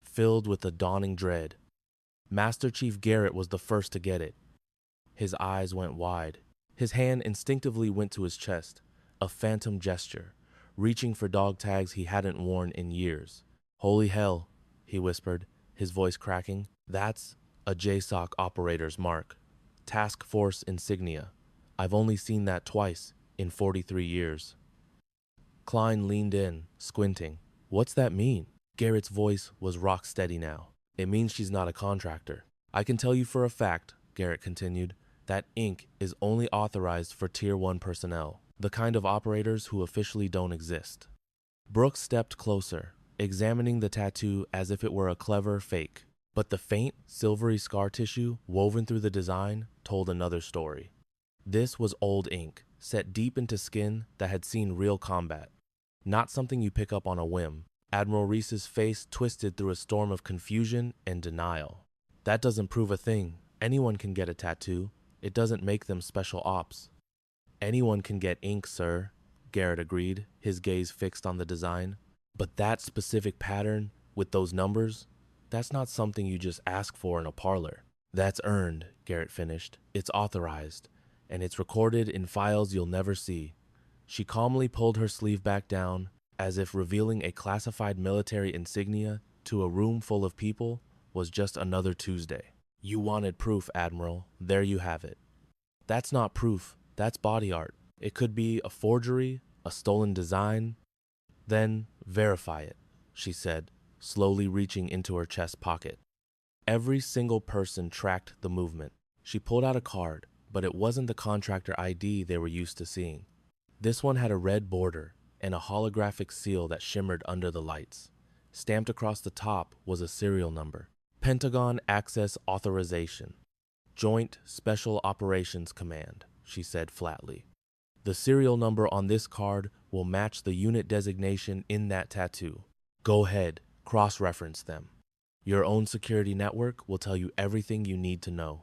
filled with a dawning dread. Master Chief Garrett was the first to get it. His eyes went wide. His hand instinctively went to his chest, a phantom gesture, reaching for dog tags he hadn't worn in years. "Holy hell," he whispered, his voice cracking. "That's a JSOC operator's mark. Task Force insignia. I've only seen that twice in 43 years. Klein leaned in, squinting. "What's that mean?" Garrett's voice was rock steady now. "It means she's not a contractor. I can tell you for a fact," Garrett continued, "that ink is only authorized for Tier 1 personnel, the kind of operators who officially don't exist." Brooks stepped closer, examining the tattoo as if it were a clever fake. But the faint, silvery scar tissue woven through the design told another story. This was old ink, set deep into skin that had seen real combat. Not something you pick up on a whim. Admiral Reese's face twisted through a storm of confusion and denial. "That doesn't prove a thing. Anyone can get a tattoo. It doesn't make them special ops." "Anyone can get ink, sir," Garrett agreed, his gaze fixed on the design. "But that specific pattern, with those numbers, that's not something you just ask for in a parlor. That's earned," Garrett finished. "It's authorized, and it's recorded in files you'll never see." She calmly pulled her sleeve back down, as if revealing a classified military insignia to a room full of people was just another Tuesday. "You wanted proof, Admiral. There you have it." "That's not proof. That's body art. It could be a forgery, a stolen design." "Then verify it," she said, slowly reaching into her chest pocket. Every single person tracked the movement. She pulled out a card, but it wasn't the contractor ID they were used to seeing. This one had a red border and a holographic seal that shimmered under the lights. Stamped across the top was a serial number. "Pentagon Access Authorization. Joint Special Operations Command," she said flatly. "The serial number on this card will match the unit designation in that tattoo. Go ahead, cross-reference them. Your own security network will tell you everything you need to know."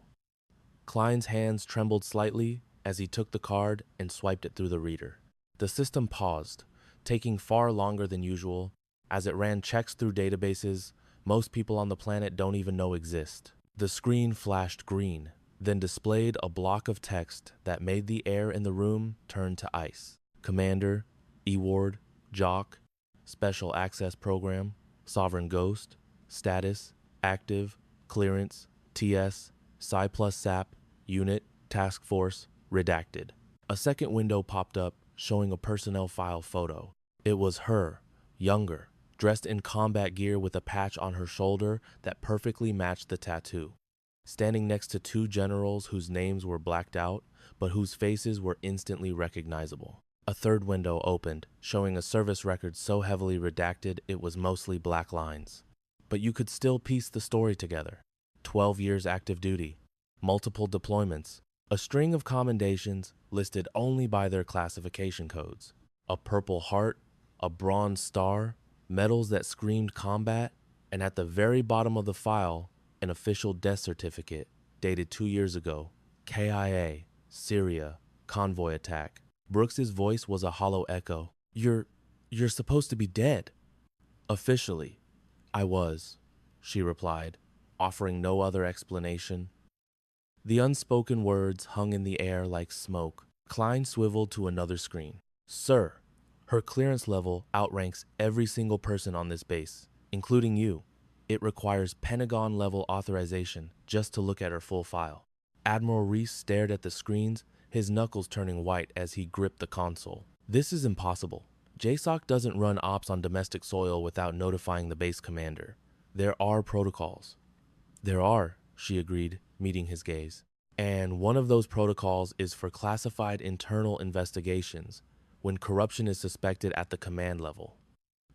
Klein's hands trembled slightly as he took the card and swiped it through the reader. The system paused, taking far longer than usual. As it ran checks through databases most people on the planet don't even know exist. The screen flashed green, then displayed a block of text that made the air in the room turn to ice. Commander, E-Ward, Jock, Special Access Program, Sovereign Ghost, Status, Active, Clearance, TS, Psi plus SAP, Unit, Task Force, Redacted. A second window popped up, showing a personnel file photo. It was her, younger, dressed in combat gear with a patch on her shoulder that perfectly matched the tattoo. Standing next to two generals whose names were blacked out, but whose faces were instantly recognizable. A third window opened, showing a service record so heavily redacted it was mostly black lines. But you could still piece the story together. 12 years active duty, multiple deployments, a string of commendations listed only by their classification codes. A Purple Heart, a Bronze Star, medals that screamed combat, and at the very bottom of the file, an official death certificate dated 2 years ago. KIA, Syria, convoy attack. Brooks's voice was a hollow echo. You're supposed to be dead. Officially, I was, she replied, offering no other explanation. The unspoken words hung in the air like smoke. Klein swiveled to another screen. Sir, her clearance level outranks every single person on this base, including you. It requires Pentagon-level authorization just to look at her full file. Admiral Reese stared at the screens, his knuckles turning white as he gripped the console. This is impossible. JSOC doesn't run ops on domestic soil without notifying the base commander. There are protocols. There are, she agreed, meeting his gaze. And one of those protocols is for classified internal investigations, when corruption is suspected at the command level.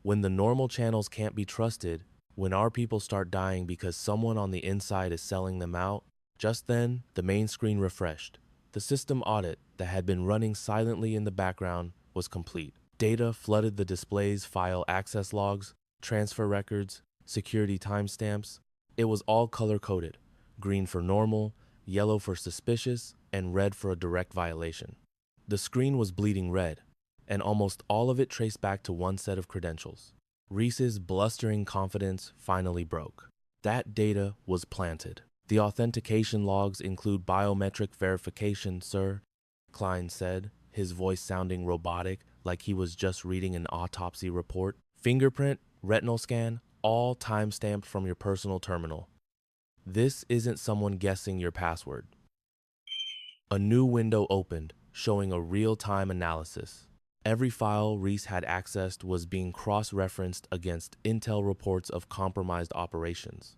When the normal channels can't be trusted, when our people start dying because someone on the inside is selling them out, just then, the main screen refreshed. The system audit that had been running silently in the background was complete. Data flooded the display's file access logs, transfer records, security timestamps. It was all color-coded, green for normal, yellow for suspicious, and red for a direct violation. The screen was bleeding red, and almost all of it traced back to one set of credentials. Reese's blustering confidence finally broke. That data was planted. The authentication logs include biometric verification, sir, Klein said, his voice sounding robotic, like he was just reading an autopsy report. Fingerprint, retinal scan, all time-stamped from your personal terminal. This isn't someone guessing your password. A new window opened, showing a real-time analysis. Every file Reese had accessed was being cross-referenced against intel reports of compromised operations.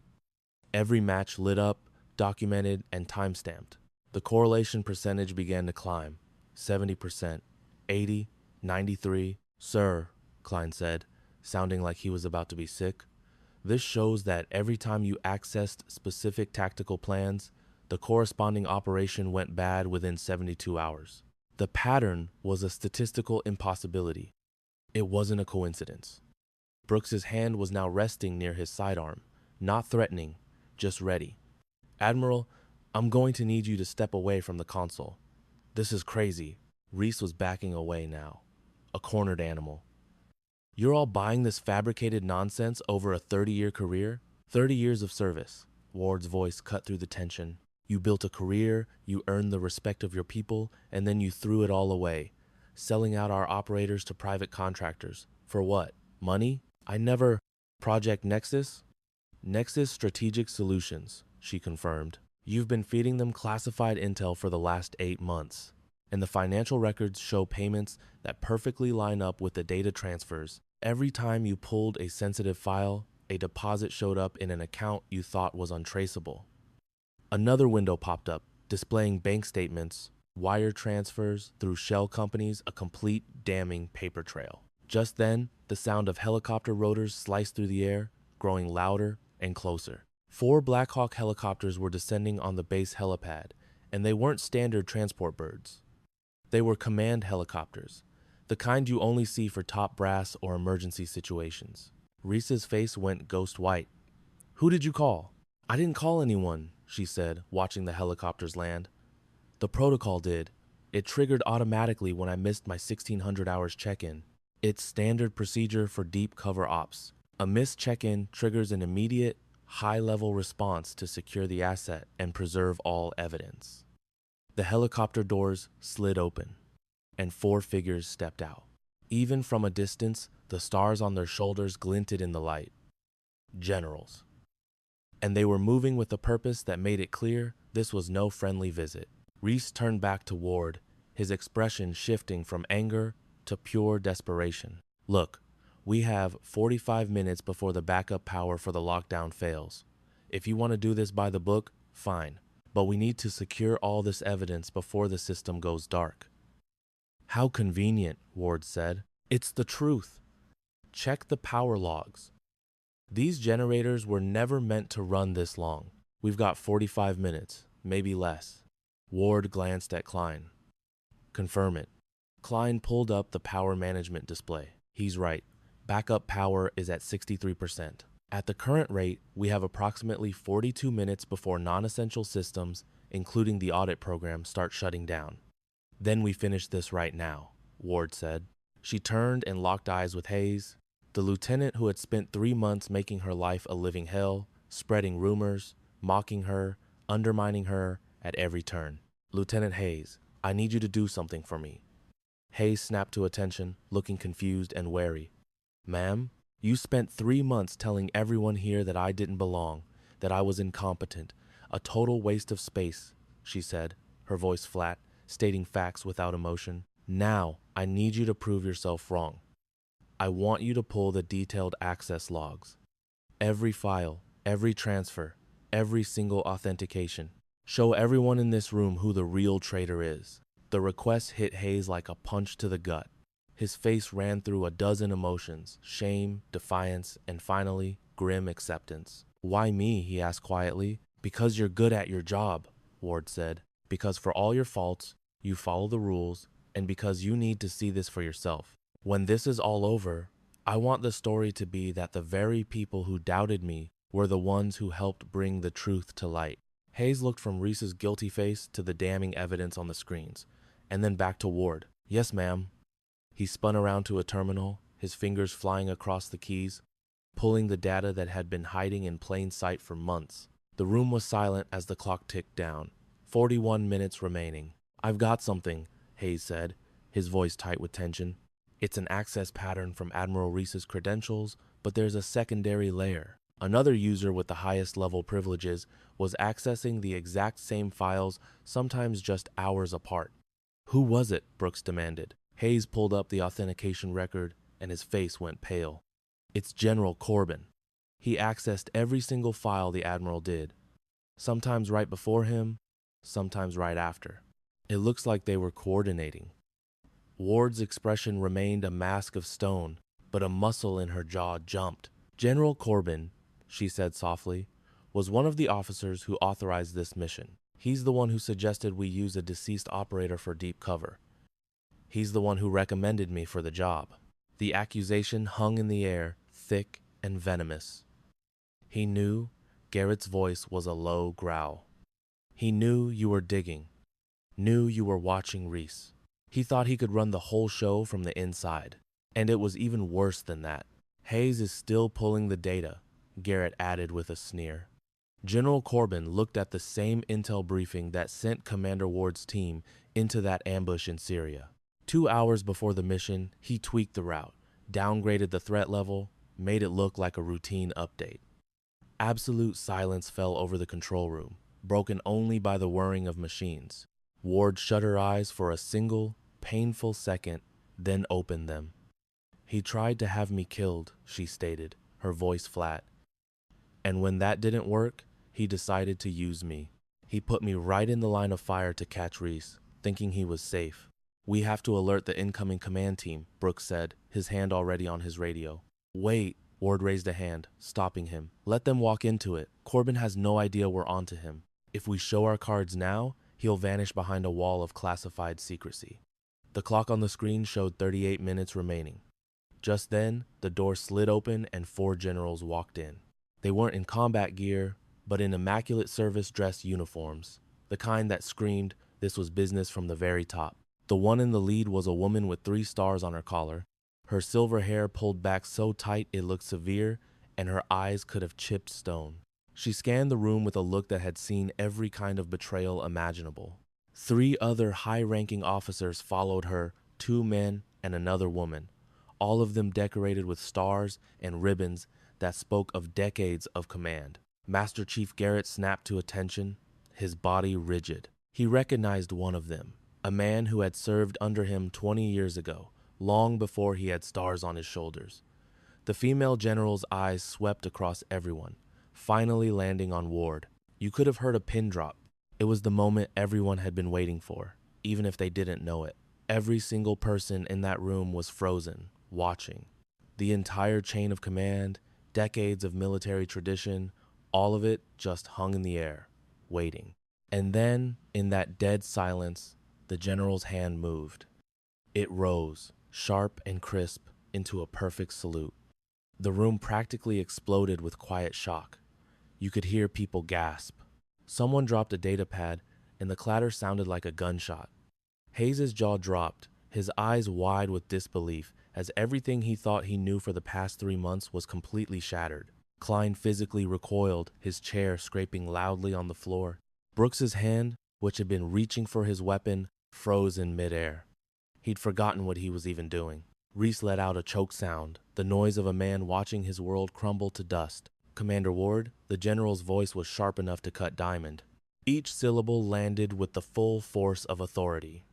Every match lit up, documented, and timestamped. The correlation percentage began to climb. 70%, 80, 93. Sir, Klein said, sounding like he was about to be sick. This shows that every time you accessed specific tactical plans, the corresponding operation went bad within 72 hours. The pattern was a statistical impossibility. It wasn't a coincidence. Brooks's hand was now resting near his sidearm, not threatening, just ready. Admiral, I'm going to need you to step away from the console. This is crazy. Reese was backing away now, a cornered animal. You're all buying this fabricated nonsense over a 30-year career? 30 years of service. Ward's voice cut through the tension. You built a career, you earned the respect of your people, and then you threw it all away, selling out our operators to private contractors. For what? Money? I never... Project Nexus? Nexus Strategic Solutions, she confirmed. You've been feeding them classified intel for the last 8 months, and the financial records show payments that perfectly line up with the data transfers. Every time you pulled a sensitive file, a deposit showed up in an account you thought was untraceable. Another window popped up, displaying bank statements, wire transfers through shell companies, a complete damning paper trail. Just then, the sound of helicopter rotors sliced through the air, growing louder and closer. 4 Black Hawk helicopters were descending on the base helipad, and they weren't standard transport birds. They were command helicopters, the kind you only see for top brass or emergency situations. Reese's face went ghost white. Who did you call? I didn't call anyone, she said, watching the helicopters land. The protocol did. It triggered automatically when I missed my 1600 hours check-in. It's standard procedure for deep cover ops. A missed check-in triggers an immediate, high-level response to secure the asset and preserve all evidence. The helicopter doors slid open, and 4 figures stepped out. Even from a distance, the stars on their shoulders glinted in the light. Generals. And they were moving with a purpose that made it clear this was no friendly visit. Reese turned back to Ward, his expression shifting from anger to pure desperation. Look, we have 45 minutes before the backup power for the lockdown fails. If you want to do this by the book, fine. But we need to secure all this evidence before the system goes dark. How convenient, Ward said. It's the truth. Check the power logs. These generators were never meant to run this long. We've got 45 minutes, maybe less. Ward glanced at Klein. Confirm it. Klein pulled up the power management display. He's right. Backup power is at 63%. At the current rate, we have approximately 42 minutes before non-essential systems, including the audit program, start shutting down. Then we finish this right now, Ward said. She turned and locked eyes with Hayes, the lieutenant who had spent 3 months making her life a living hell, spreading rumors, mocking her, undermining her at every turn. Lieutenant Hayes, I need you to do something for me. Hayes snapped to attention, looking confused and wary. Ma'am, you spent 3 months telling everyone here that I didn't belong, that I was incompetent, a total waste of space, she said, her voice flat, stating facts without emotion. Now, I need you to prove yourself wrong. I want you to pull the detailed access logs. Every file, every transfer, every single authentication. Show everyone in this room who the real traitor is. The request hit Hayes like a punch to the gut. His face ran through a dozen emotions: shame, defiance, and finally, grim acceptance. Why me? He asked quietly. Because you're good at your job, Ward said. Because for all your faults, you follow the rules, and because you need to see this for yourself. When this is all over, I want the story to be that the very people who doubted me were the ones who helped bring the truth to light. Hayes looked from Reese's guilty face to the damning evidence on the screens, and then back to Ward. Yes, ma'am. He spun around to a terminal, his fingers flying across the keys, pulling the data that had been hiding in plain sight for months. The room was silent as the clock ticked down. 41 minutes remaining. I've got something, Hayes said, his voice tight with tension. It's an access pattern from Admiral Reese's credentials, but there's a secondary layer. Another user with the highest level privileges was accessing the exact same files, sometimes just hours apart. Who was it? Brooks demanded. Hayes pulled up the authentication record, and his face went pale. It's General Corbin. He accessed every single file the Admiral did, sometimes right before him, sometimes right after. It looks like they were coordinating. Ward's expression remained a mask of stone, but a muscle in her jaw jumped. General Corbin, she said softly, was one of the officers who authorized this mission. He's the one who suggested we use a deceased operator for deep cover. He's the one who recommended me for the job. The accusation hung in the air, thick and venomous. He knew. Garrett's voice was a low growl. He knew you were digging. Knew you were watching Reese. He thought he could run the whole show from the inside. And it was even worse than that. Hayes is still pulling the data, Garrett added with a sneer. General Corbin looked at the same intel briefing that sent Commander Ward's team into that ambush in Syria. 2 hours before the mission, he tweaked the route, downgraded the threat level, made it look like a routine update. Absolute silence fell over the control room, broken only by the whirring of machines. Ward shut her eyes for a single, painful second, then opened them. He tried to have me killed, she stated, her voice flat. And when that didn't work, he decided to use me. He put me right in the line of fire to catch Reese, thinking he was safe. We have to alert the incoming command team, Brooks said, his hand already on his radio. Wait, Ward raised a hand, stopping him. Let them walk into it. Corbin has no idea we're onto him. If we show our cards now, he'll vanish behind a wall of classified secrecy. The clock on the screen showed 38 minutes remaining. Just then, the door slid open and 4 generals walked in. They weren't in combat gear, but in immaculate service dress uniforms, the kind that screamed this was business from the very top. The one in the lead was a woman with 3 stars on her collar, her silver hair pulled back so tight it looked severe, and her eyes could have chipped stone. She scanned the room with a look that had seen every kind of betrayal imaginable. 3 other high-ranking officers followed her, 2 men and another woman, all of them decorated with stars and ribbons that spoke of decades of command. Master Chief Garrett snapped to attention, his body rigid. He recognized one of them, a man who had served under him 20 years ago, long before he had stars on his shoulders. The female general's eyes swept across everyone, finally landing on Ward. You could have heard a pin drop. It was the moment everyone had been waiting for, even if they didn't know it. Every single person in that room was frozen, watching. The entire chain of command, decades of military tradition, all of it just hung in the air, waiting. And then, in that dead silence, the general's hand moved. It rose, sharp and crisp, into a perfect salute. The room practically exploded with quiet shock. You could hear people gasp. Someone dropped a data pad, and the clatter sounded like a gunshot. Hayes's jaw dropped, his eyes wide with disbelief, as everything he thought he knew for the past 3 months was completely shattered. Klein physically recoiled, his chair scraping loudly on the floor. Brooks's hand, which had been reaching for his weapon, froze in midair. He'd forgotten what he was even doing. Reese let out a choke sound, the noise of a man watching his world crumble to dust. Commander Ward, the general's voice was sharp enough to cut diamond. Each syllable landed with the full force of authority.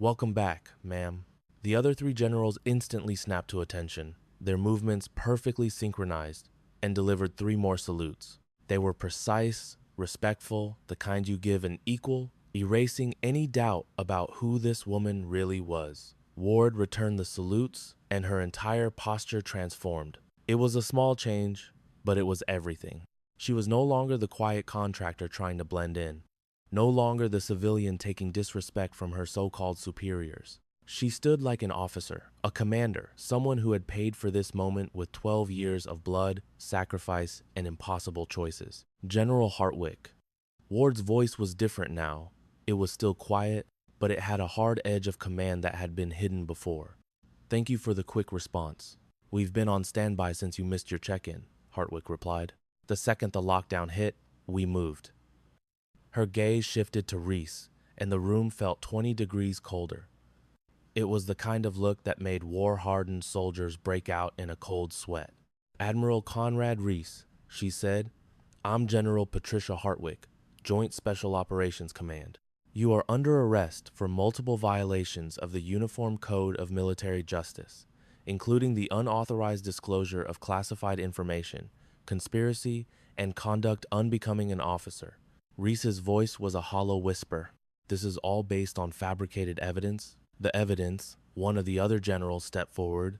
"Welcome back, ma'am." The other 3 generals instantly snapped to attention, their movements perfectly synchronized, and delivered 3 more salutes. They were precise, respectful, the kind you give an equal, erasing any doubt about who this woman really was. Ward returned the salutes, and her entire posture transformed. It was a small change, but it was everything. She was no longer the quiet contractor trying to blend in, no longer the civilian taking disrespect from her so-called superiors. She stood like an officer, a commander, someone who had paid for this moment with 12 years of blood, sacrifice, and impossible choices. General Hartwick. Ward's voice was different now. It was still quiet, but it had a hard edge of command that had been hidden before. "Thank you for the quick response. We've been on standby since you missed your check-in," Hartwick replied. "The second the lockdown hit, we moved." Her gaze shifted to Reese, and the room felt 20 degrees colder. It was the kind of look that made war-hardened soldiers break out in a cold sweat. "Admiral Conrad Reese," she said, "I'm General Patricia Hartwick, Joint Special Operations Command. You are under arrest for multiple violations of the Uniform Code of Military Justice, including the unauthorized disclosure of classified information, conspiracy, and conduct unbecoming an officer." Reese's voice was a hollow whisper. "This is all based on fabricated evidence." The evidence, one of the other generals stepped forward,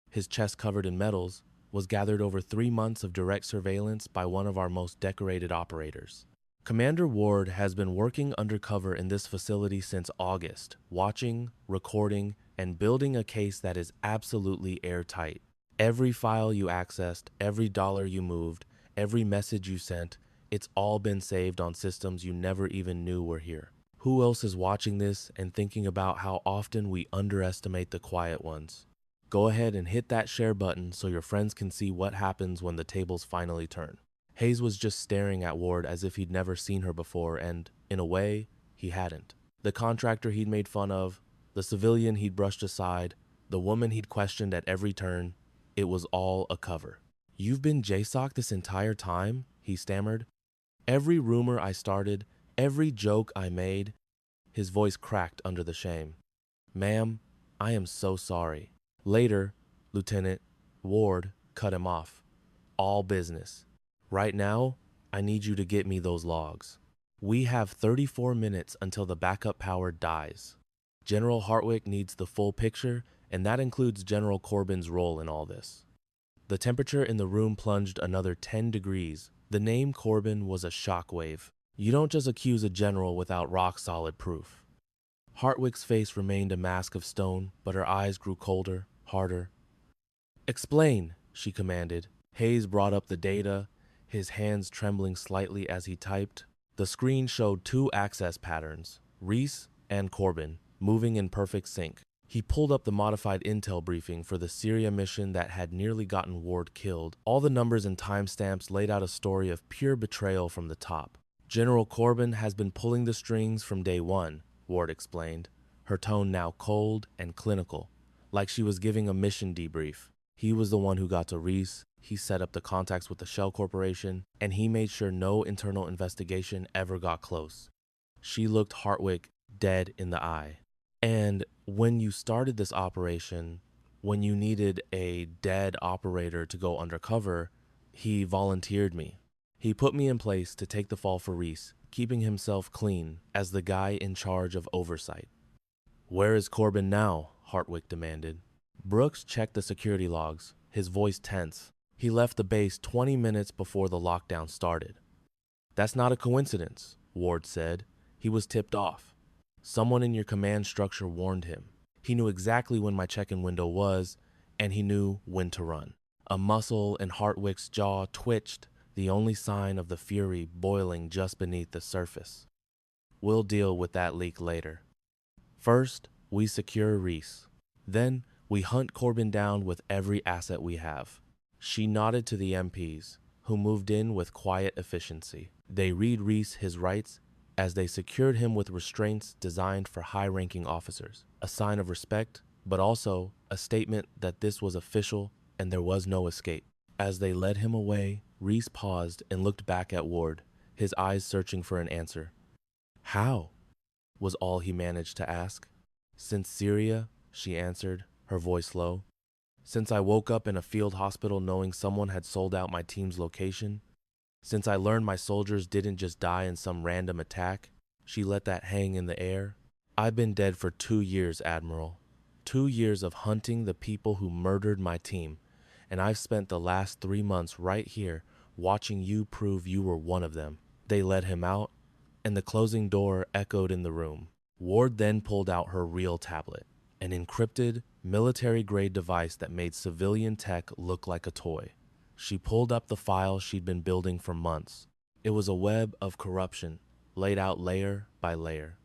his chest covered in medals, was gathered over 3 months of direct surveillance by one of our most decorated operators. Commander Ward has been working undercover in this facility since August, watching, recording, and building a case that is absolutely airtight. Every file you accessed, every dollar you moved, every message you sent, it's all been saved on systems you never even knew were here. Who else is watching this and thinking about how often we underestimate the quiet ones? Go ahead and hit that share button so your friends can see what happens when the tables finally turn. Hayes was just staring at Ward as if he'd never seen her before, and, in a way, he hadn't. The contractor he'd made fun of, the civilian he'd brushed aside, the woman he'd questioned at every turn, it was all a cover. "You've been JSOC this entire time?" he stammered. "Every rumor I started, every joke I made." His voice cracked under the shame. "Ma'am, I am so sorry." Later, Lieutenant Ward cut him off. "All business. Right now, I need you to get me those logs. We have 34 minutes until the backup power dies. General Hartwick needs the full picture, and that includes General Corbin's role in all this." The temperature in the room plunged another 10 degrees. The name Corbin was a shockwave. You don't just accuse a general without rock-solid proof. Hartwick's face remained a mask of stone, but her eyes grew colder, harder. "Explain," she commanded. Hayes brought up the data, his hands trembling slightly as he typed. The screen showed 2 access patterns, Reese and Corbin, moving in perfect sync. He pulled up the modified intel briefing for the Syria mission that had nearly gotten Ward killed. All the numbers and timestamps laid out a story of pure betrayal from the top. "General Corbin has been pulling the strings from day one," Ward explained, her tone now cold and clinical, like she was giving a mission debrief. "He was the one who got to Reese, he set up the contacts with the Shell Corporation, and he made sure no internal investigation ever got close." She looked Hartwick dead in the eye. "And when you started this operation, when you needed a dead operator to go undercover, he volunteered me. He put me in place to take the fall for Reese, keeping himself clean as the guy in charge of oversight." Where is Corbin now? Hartwick demanded. Brooks checked the security logs, his voice tense. He left the base 20 minutes before the lockdown started. That's not a coincidence, Ward said. He was tipped off. Someone in your command structure warned him. He knew exactly when my check-in window was, and he knew when to run. A muscle in Hartwick's jaw twitched, the only sign of the fury boiling just beneath the surface. We'll deal with that leak later. First, we secure Reese. Then, we hunt Corbin down with every asset we have. She nodded to the MPs, who moved in with quiet efficiency. They read Reese his rights as they secured him with restraints designed for high-ranking officers, a sign of respect, but also a statement that this was official and there was no escape. As they led him away, Reese paused and looked back at Ward, his eyes searching for an answer. How? Was all he managed to ask. Since Syria, she answered, her voice low. Since I woke up in a field hospital knowing someone had sold out my team's location. Since I learned my soldiers didn't just die in some random attack, she let that hang in the air. I've been dead for 2 years, Admiral. 2 years of hunting the people who murdered my team, and I've spent the last 3 months right here watching you prove you were one of them. They let him out, and the closing door echoed in the room. Ward then pulled out her real tablet, an encrypted, military-grade device that made civilian tech look like a toy. She pulled up the file she'd been building for months. It was a web of corruption, laid out layer by layer.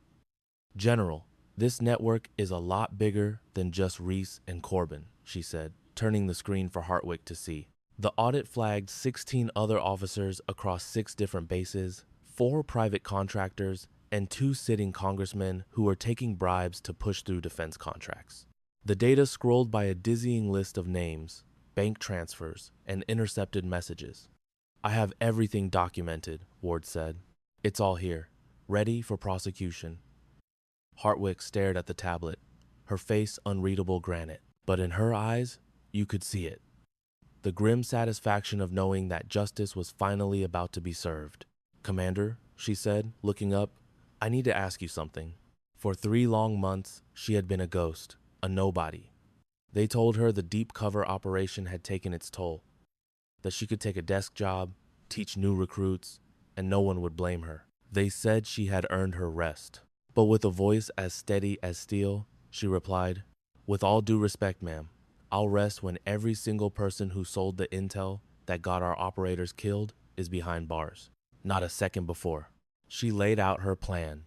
General, this network is a lot bigger than just Reese and Corbin, she said, turning the screen for Hartwick to see. The audit flagged 16 other officers across 6 different bases, 4 private contractors, and 2 sitting congressmen who were taking bribes to push through defense contracts. The data scrolled by a dizzying list of names, bank transfers, and intercepted messages. I have everything documented, Ward said. It's all here, ready for prosecution. Hartwick stared at the tablet, her face unreadable granite, but in her eyes, you could see it. The grim satisfaction of knowing that justice was finally about to be served. Commander, she said, looking up, I need to ask you something. For 3 long months, she had been a ghost, a nobody. They told her the deep cover operation had taken its toll, that she could take a desk job, teach new recruits, and no one would blame her. They said she had earned her rest. But with a voice as steady as steel, she replied, With all due respect, ma'am, I'll rest when every single person who sold the intel that got our operators killed is behind bars. Not a second before. She laid out her plan.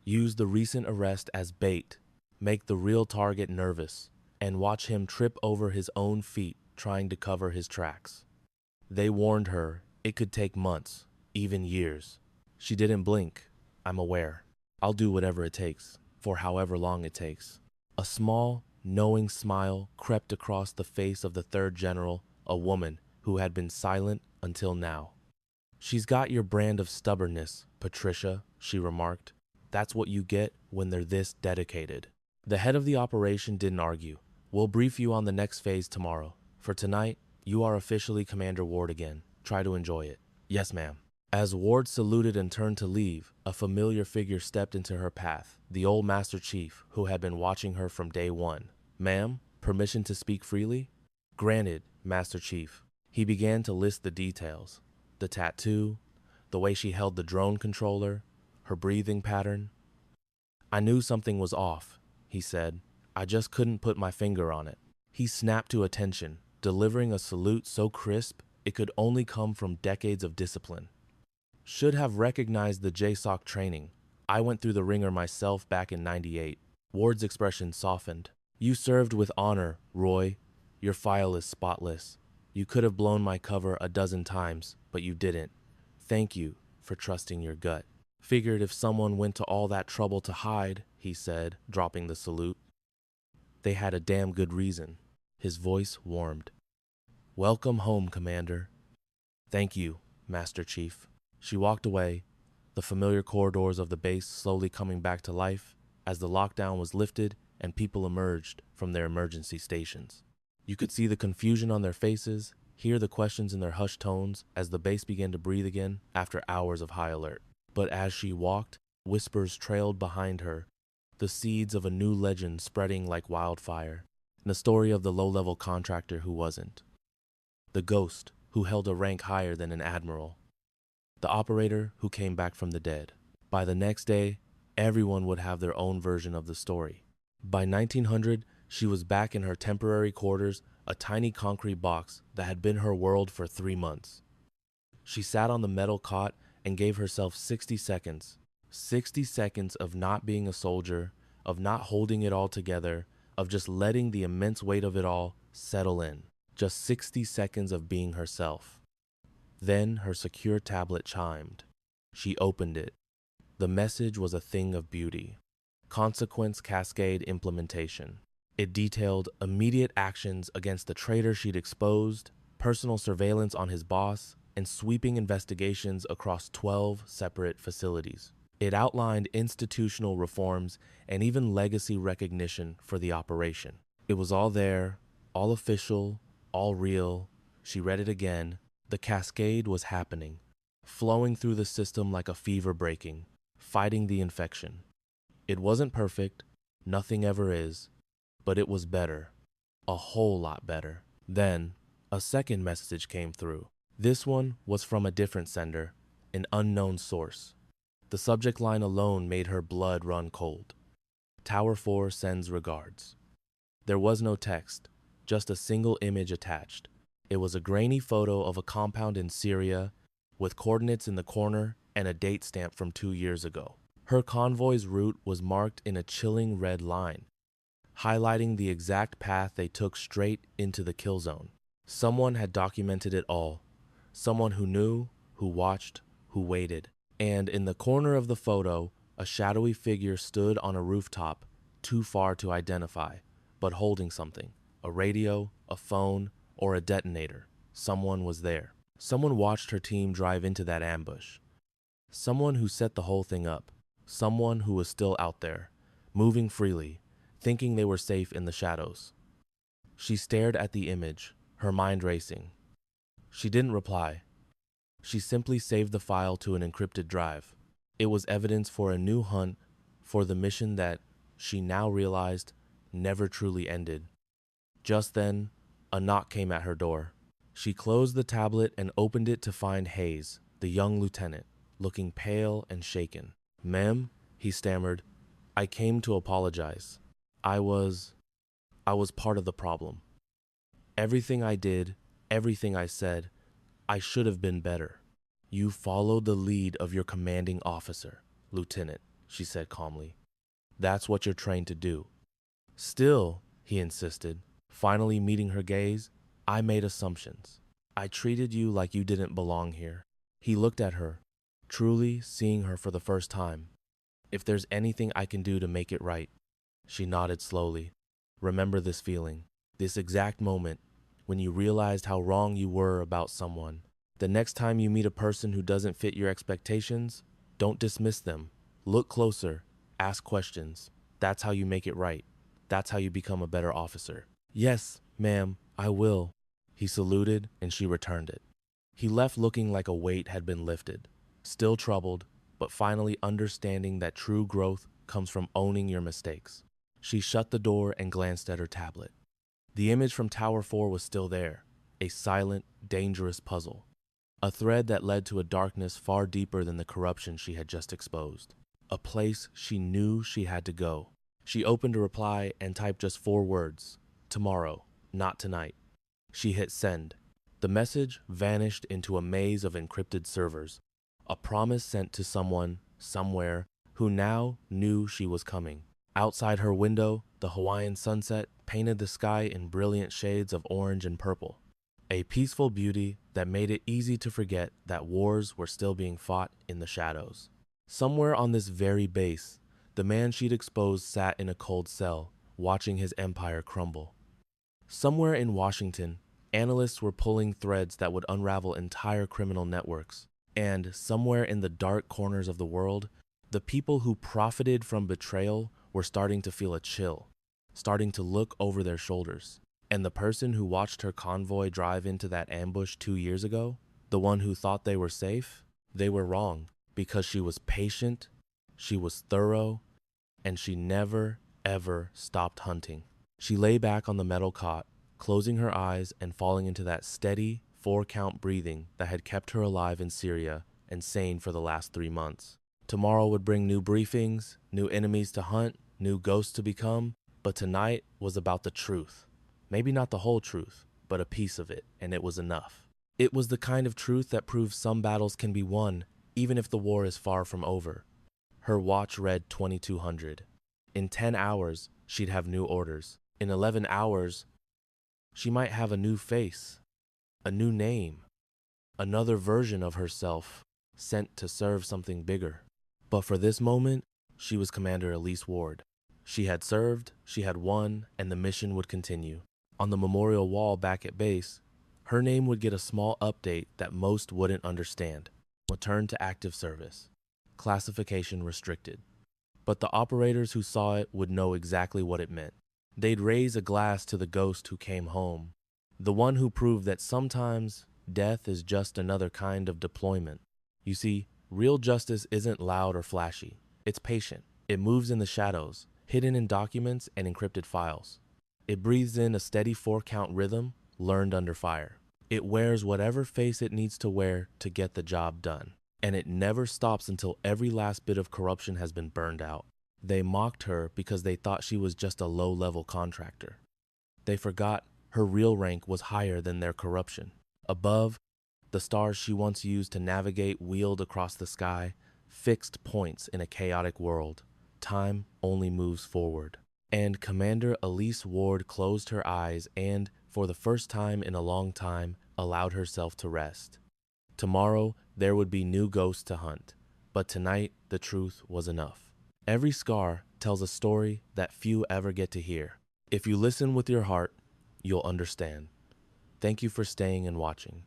Use the recent arrest as bait, make the real target nervous, and watch him trip over his own feet trying to cover his tracks. They warned her it could take months, even years. She didn't blink. I'm aware. I'll do whatever it takes, for however long it takes. A small, knowing smile crept across the face of the 3rd General, a woman who had been silent until now. She's got your brand of stubbornness, Patricia, she remarked. That's what you get when they're this dedicated. The head of the operation didn't argue. We'll brief you on the next phase tomorrow. For tonight, you are officially Commander Ward again. Try to enjoy it. Yes, ma'am. As Ward saluted and turned to leave, a familiar figure stepped into her path, the old Master Chief who had been watching her from day one. Ma'am, permission to speak freely? Granted, Master Chief. He began to list the details. The tattoo, the way she held the drone controller, her breathing pattern. I knew something was off, he said. I just couldn't put my finger on it. He snapped to attention, delivering a salute so crisp it could only come from decades of discipline. Should have recognized the JSOC training. I went through the ringer myself back in '98. Ward's expression softened. You served with honor, Roy. Your file is spotless. You could have blown my cover a dozen times, but you didn't. Thank you for trusting your gut. Figured if someone went to all that trouble to hide, he said, dropping the salute. They had a damn good reason. His voice warmed. Welcome home, Commander. Thank you, Master Chief. She walked away, the familiar corridors of the base slowly coming back to life as the lockdown was lifted and people emerged from their emergency stations. You could see the confusion on their faces, hear the questions in their hushed tones as the base began to breathe again after hours of high alert. But as she walked, whispers trailed behind her, the seeds of a new legend spreading like wildfire, and the story of the low-level contractor who wasn't, the ghost who held a rank higher than an admiral, the operator who came back from the dead. By the next day, everyone would have their own version of the story. By 1900, she was back in her temporary quarters, a tiny concrete box that had been her world for 3 months. She sat on the metal cot and gave herself 60 seconds. 60 seconds of not being a soldier, of not holding it all together, of just letting the immense weight of it all settle in. Just 60 seconds of being herself. Then her secure tablet chimed. She opened it. The message was a thing of beauty. Consequence cascade implementation. It detailed immediate actions against the traitor she'd exposed, personal surveillance on his boss, and sweeping investigations across 12 separate facilities. It outlined institutional reforms and even legacy recognition for the operation. It was all there, all official, all real. She read it again. The cascade was happening, flowing through the system like a fever breaking, fighting the infection. It wasn't perfect, nothing ever is, but it was better, a whole lot better. Then, a second message came through. This one was from a different sender, an unknown source. The subject line alone made her blood run cold. Tower 4 sends regards. There was no text, just a single image attached. It was a grainy photo of a compound in Syria with coordinates in the corner and a date stamp from 2 years ago. Her convoy's route was marked in a chilling red line, highlighting the exact path they took straight into the kill zone. Someone had documented it all. Someone who knew, who watched, who waited. And in the corner of the photo, a shadowy figure stood on a rooftop, too far to identify, but holding something. A radio, a phone, or a detonator. Someone was there. Someone watched her team drive into that ambush. Someone who set the whole thing up. Someone who was still out there, moving freely, thinking they were safe in the shadows. She stared at the image, her mind racing. She didn't reply. She simply saved the file to an encrypted drive. It was evidence for a new hunt, for the mission that, she now realized, never truly ended. Just then, a knock came at her door. She closed the tablet and opened it to find Hayes, the young lieutenant, looking pale and shaken. "Ma'am," he stammered, "I came to apologize. I was part of the problem. Everything I did, everything I said, I should have been better." "You followed the lead of your commanding officer, Lieutenant," she said calmly. "That's what you're trained to do." "Still," he insisted, finally meeting her gaze, "I made assumptions. I treated you like you didn't belong here." He looked at her, truly seeing her for the first time. "If there's anything I can do to make it right." She nodded slowly. "Remember this feeling, this exact moment when you realized how wrong you were about someone. The next time you meet a person who doesn't fit your expectations, don't dismiss them. Look closer, ask questions. That's how you make it right. That's how you become a better officer." "Yes, ma'am, I will." He saluted and she returned it. He left looking like a weight had been lifted, still troubled, but finally understanding that true growth comes from owning your mistakes. She shut the door and glanced at her tablet. The image from Tower 4 was still there, a silent, dangerous puzzle. A thread that led to a darkness far deeper than the corruption she had just exposed. A place she knew she had to go. She opened a reply and typed just 4 words. "Tomorrow, not tonight." She hit send. The message vanished into a maze of encrypted servers. A promise sent to someone, somewhere, who now knew she was coming. Outside her window, the Hawaiian sunset painted the sky in brilliant shades of orange and purple. A peaceful beauty that made it easy to forget that wars were still being fought in the shadows. Somewhere on this very base, the man she'd exposed sat in a cold cell, watching his empire crumble. Somewhere in Washington, analysts were pulling threads that would unravel entire criminal networks. And somewhere in the dark corners of the world, the people who profited from betrayal were starting to feel a chill, starting to look over their shoulders. And the person who watched her convoy drive into that ambush 2 years ago, the one who thought they were safe, they were wrong, because she was patient, she was thorough, and she never, ever stopped hunting. She lay back on the metal cot, closing her eyes and falling into that steady, 4-count breathing that had kept her alive in Syria and sane for the last 3 months. Tomorrow would bring new briefings, new enemies to hunt, new ghosts to become, but tonight was about the truth. Maybe not the whole truth, but a piece of it, and it was enough. It was the kind of truth that proves some battles can be won, even if the war is far from over. Her watch read 2200. In 10 hours, she'd have new orders. In 11 hours, she might have a new face, a new name, another version of herself sent to serve something bigger. But for this moment, she was Commander Elise Ward. She had served, she had won, and the mission would continue. On the memorial wall back at base, her name would get a small update that most wouldn't understand. Return to active service. Classification restricted. But the operators who saw it would know exactly what it meant. They'd raise a glass to the ghost who came home, the one who proved that sometimes death is just another kind of deployment. You see, real justice isn't loud or flashy. It's patient. It moves in the shadows, hidden in documents and encrypted files. It breathes in a steady 4-count rhythm learned under fire. It wears whatever face it needs to wear to get the job done. And it never stops until every last bit of corruption has been burned out. They mocked her because they thought she was just a low-level contractor. They forgot her real rank was higher than their corruption. Above, the stars she once used to navigate wheeled across the sky, fixed points in a chaotic world. Time only moves forward. And Commander Elise Ward closed her eyes and, for the first time in a long time, allowed herself to rest. Tomorrow, there would be new ghosts to hunt, but tonight, the truth was enough. Every scar tells a story that few ever get to hear. If you listen with your heart, you'll understand. Thank you for staying and watching.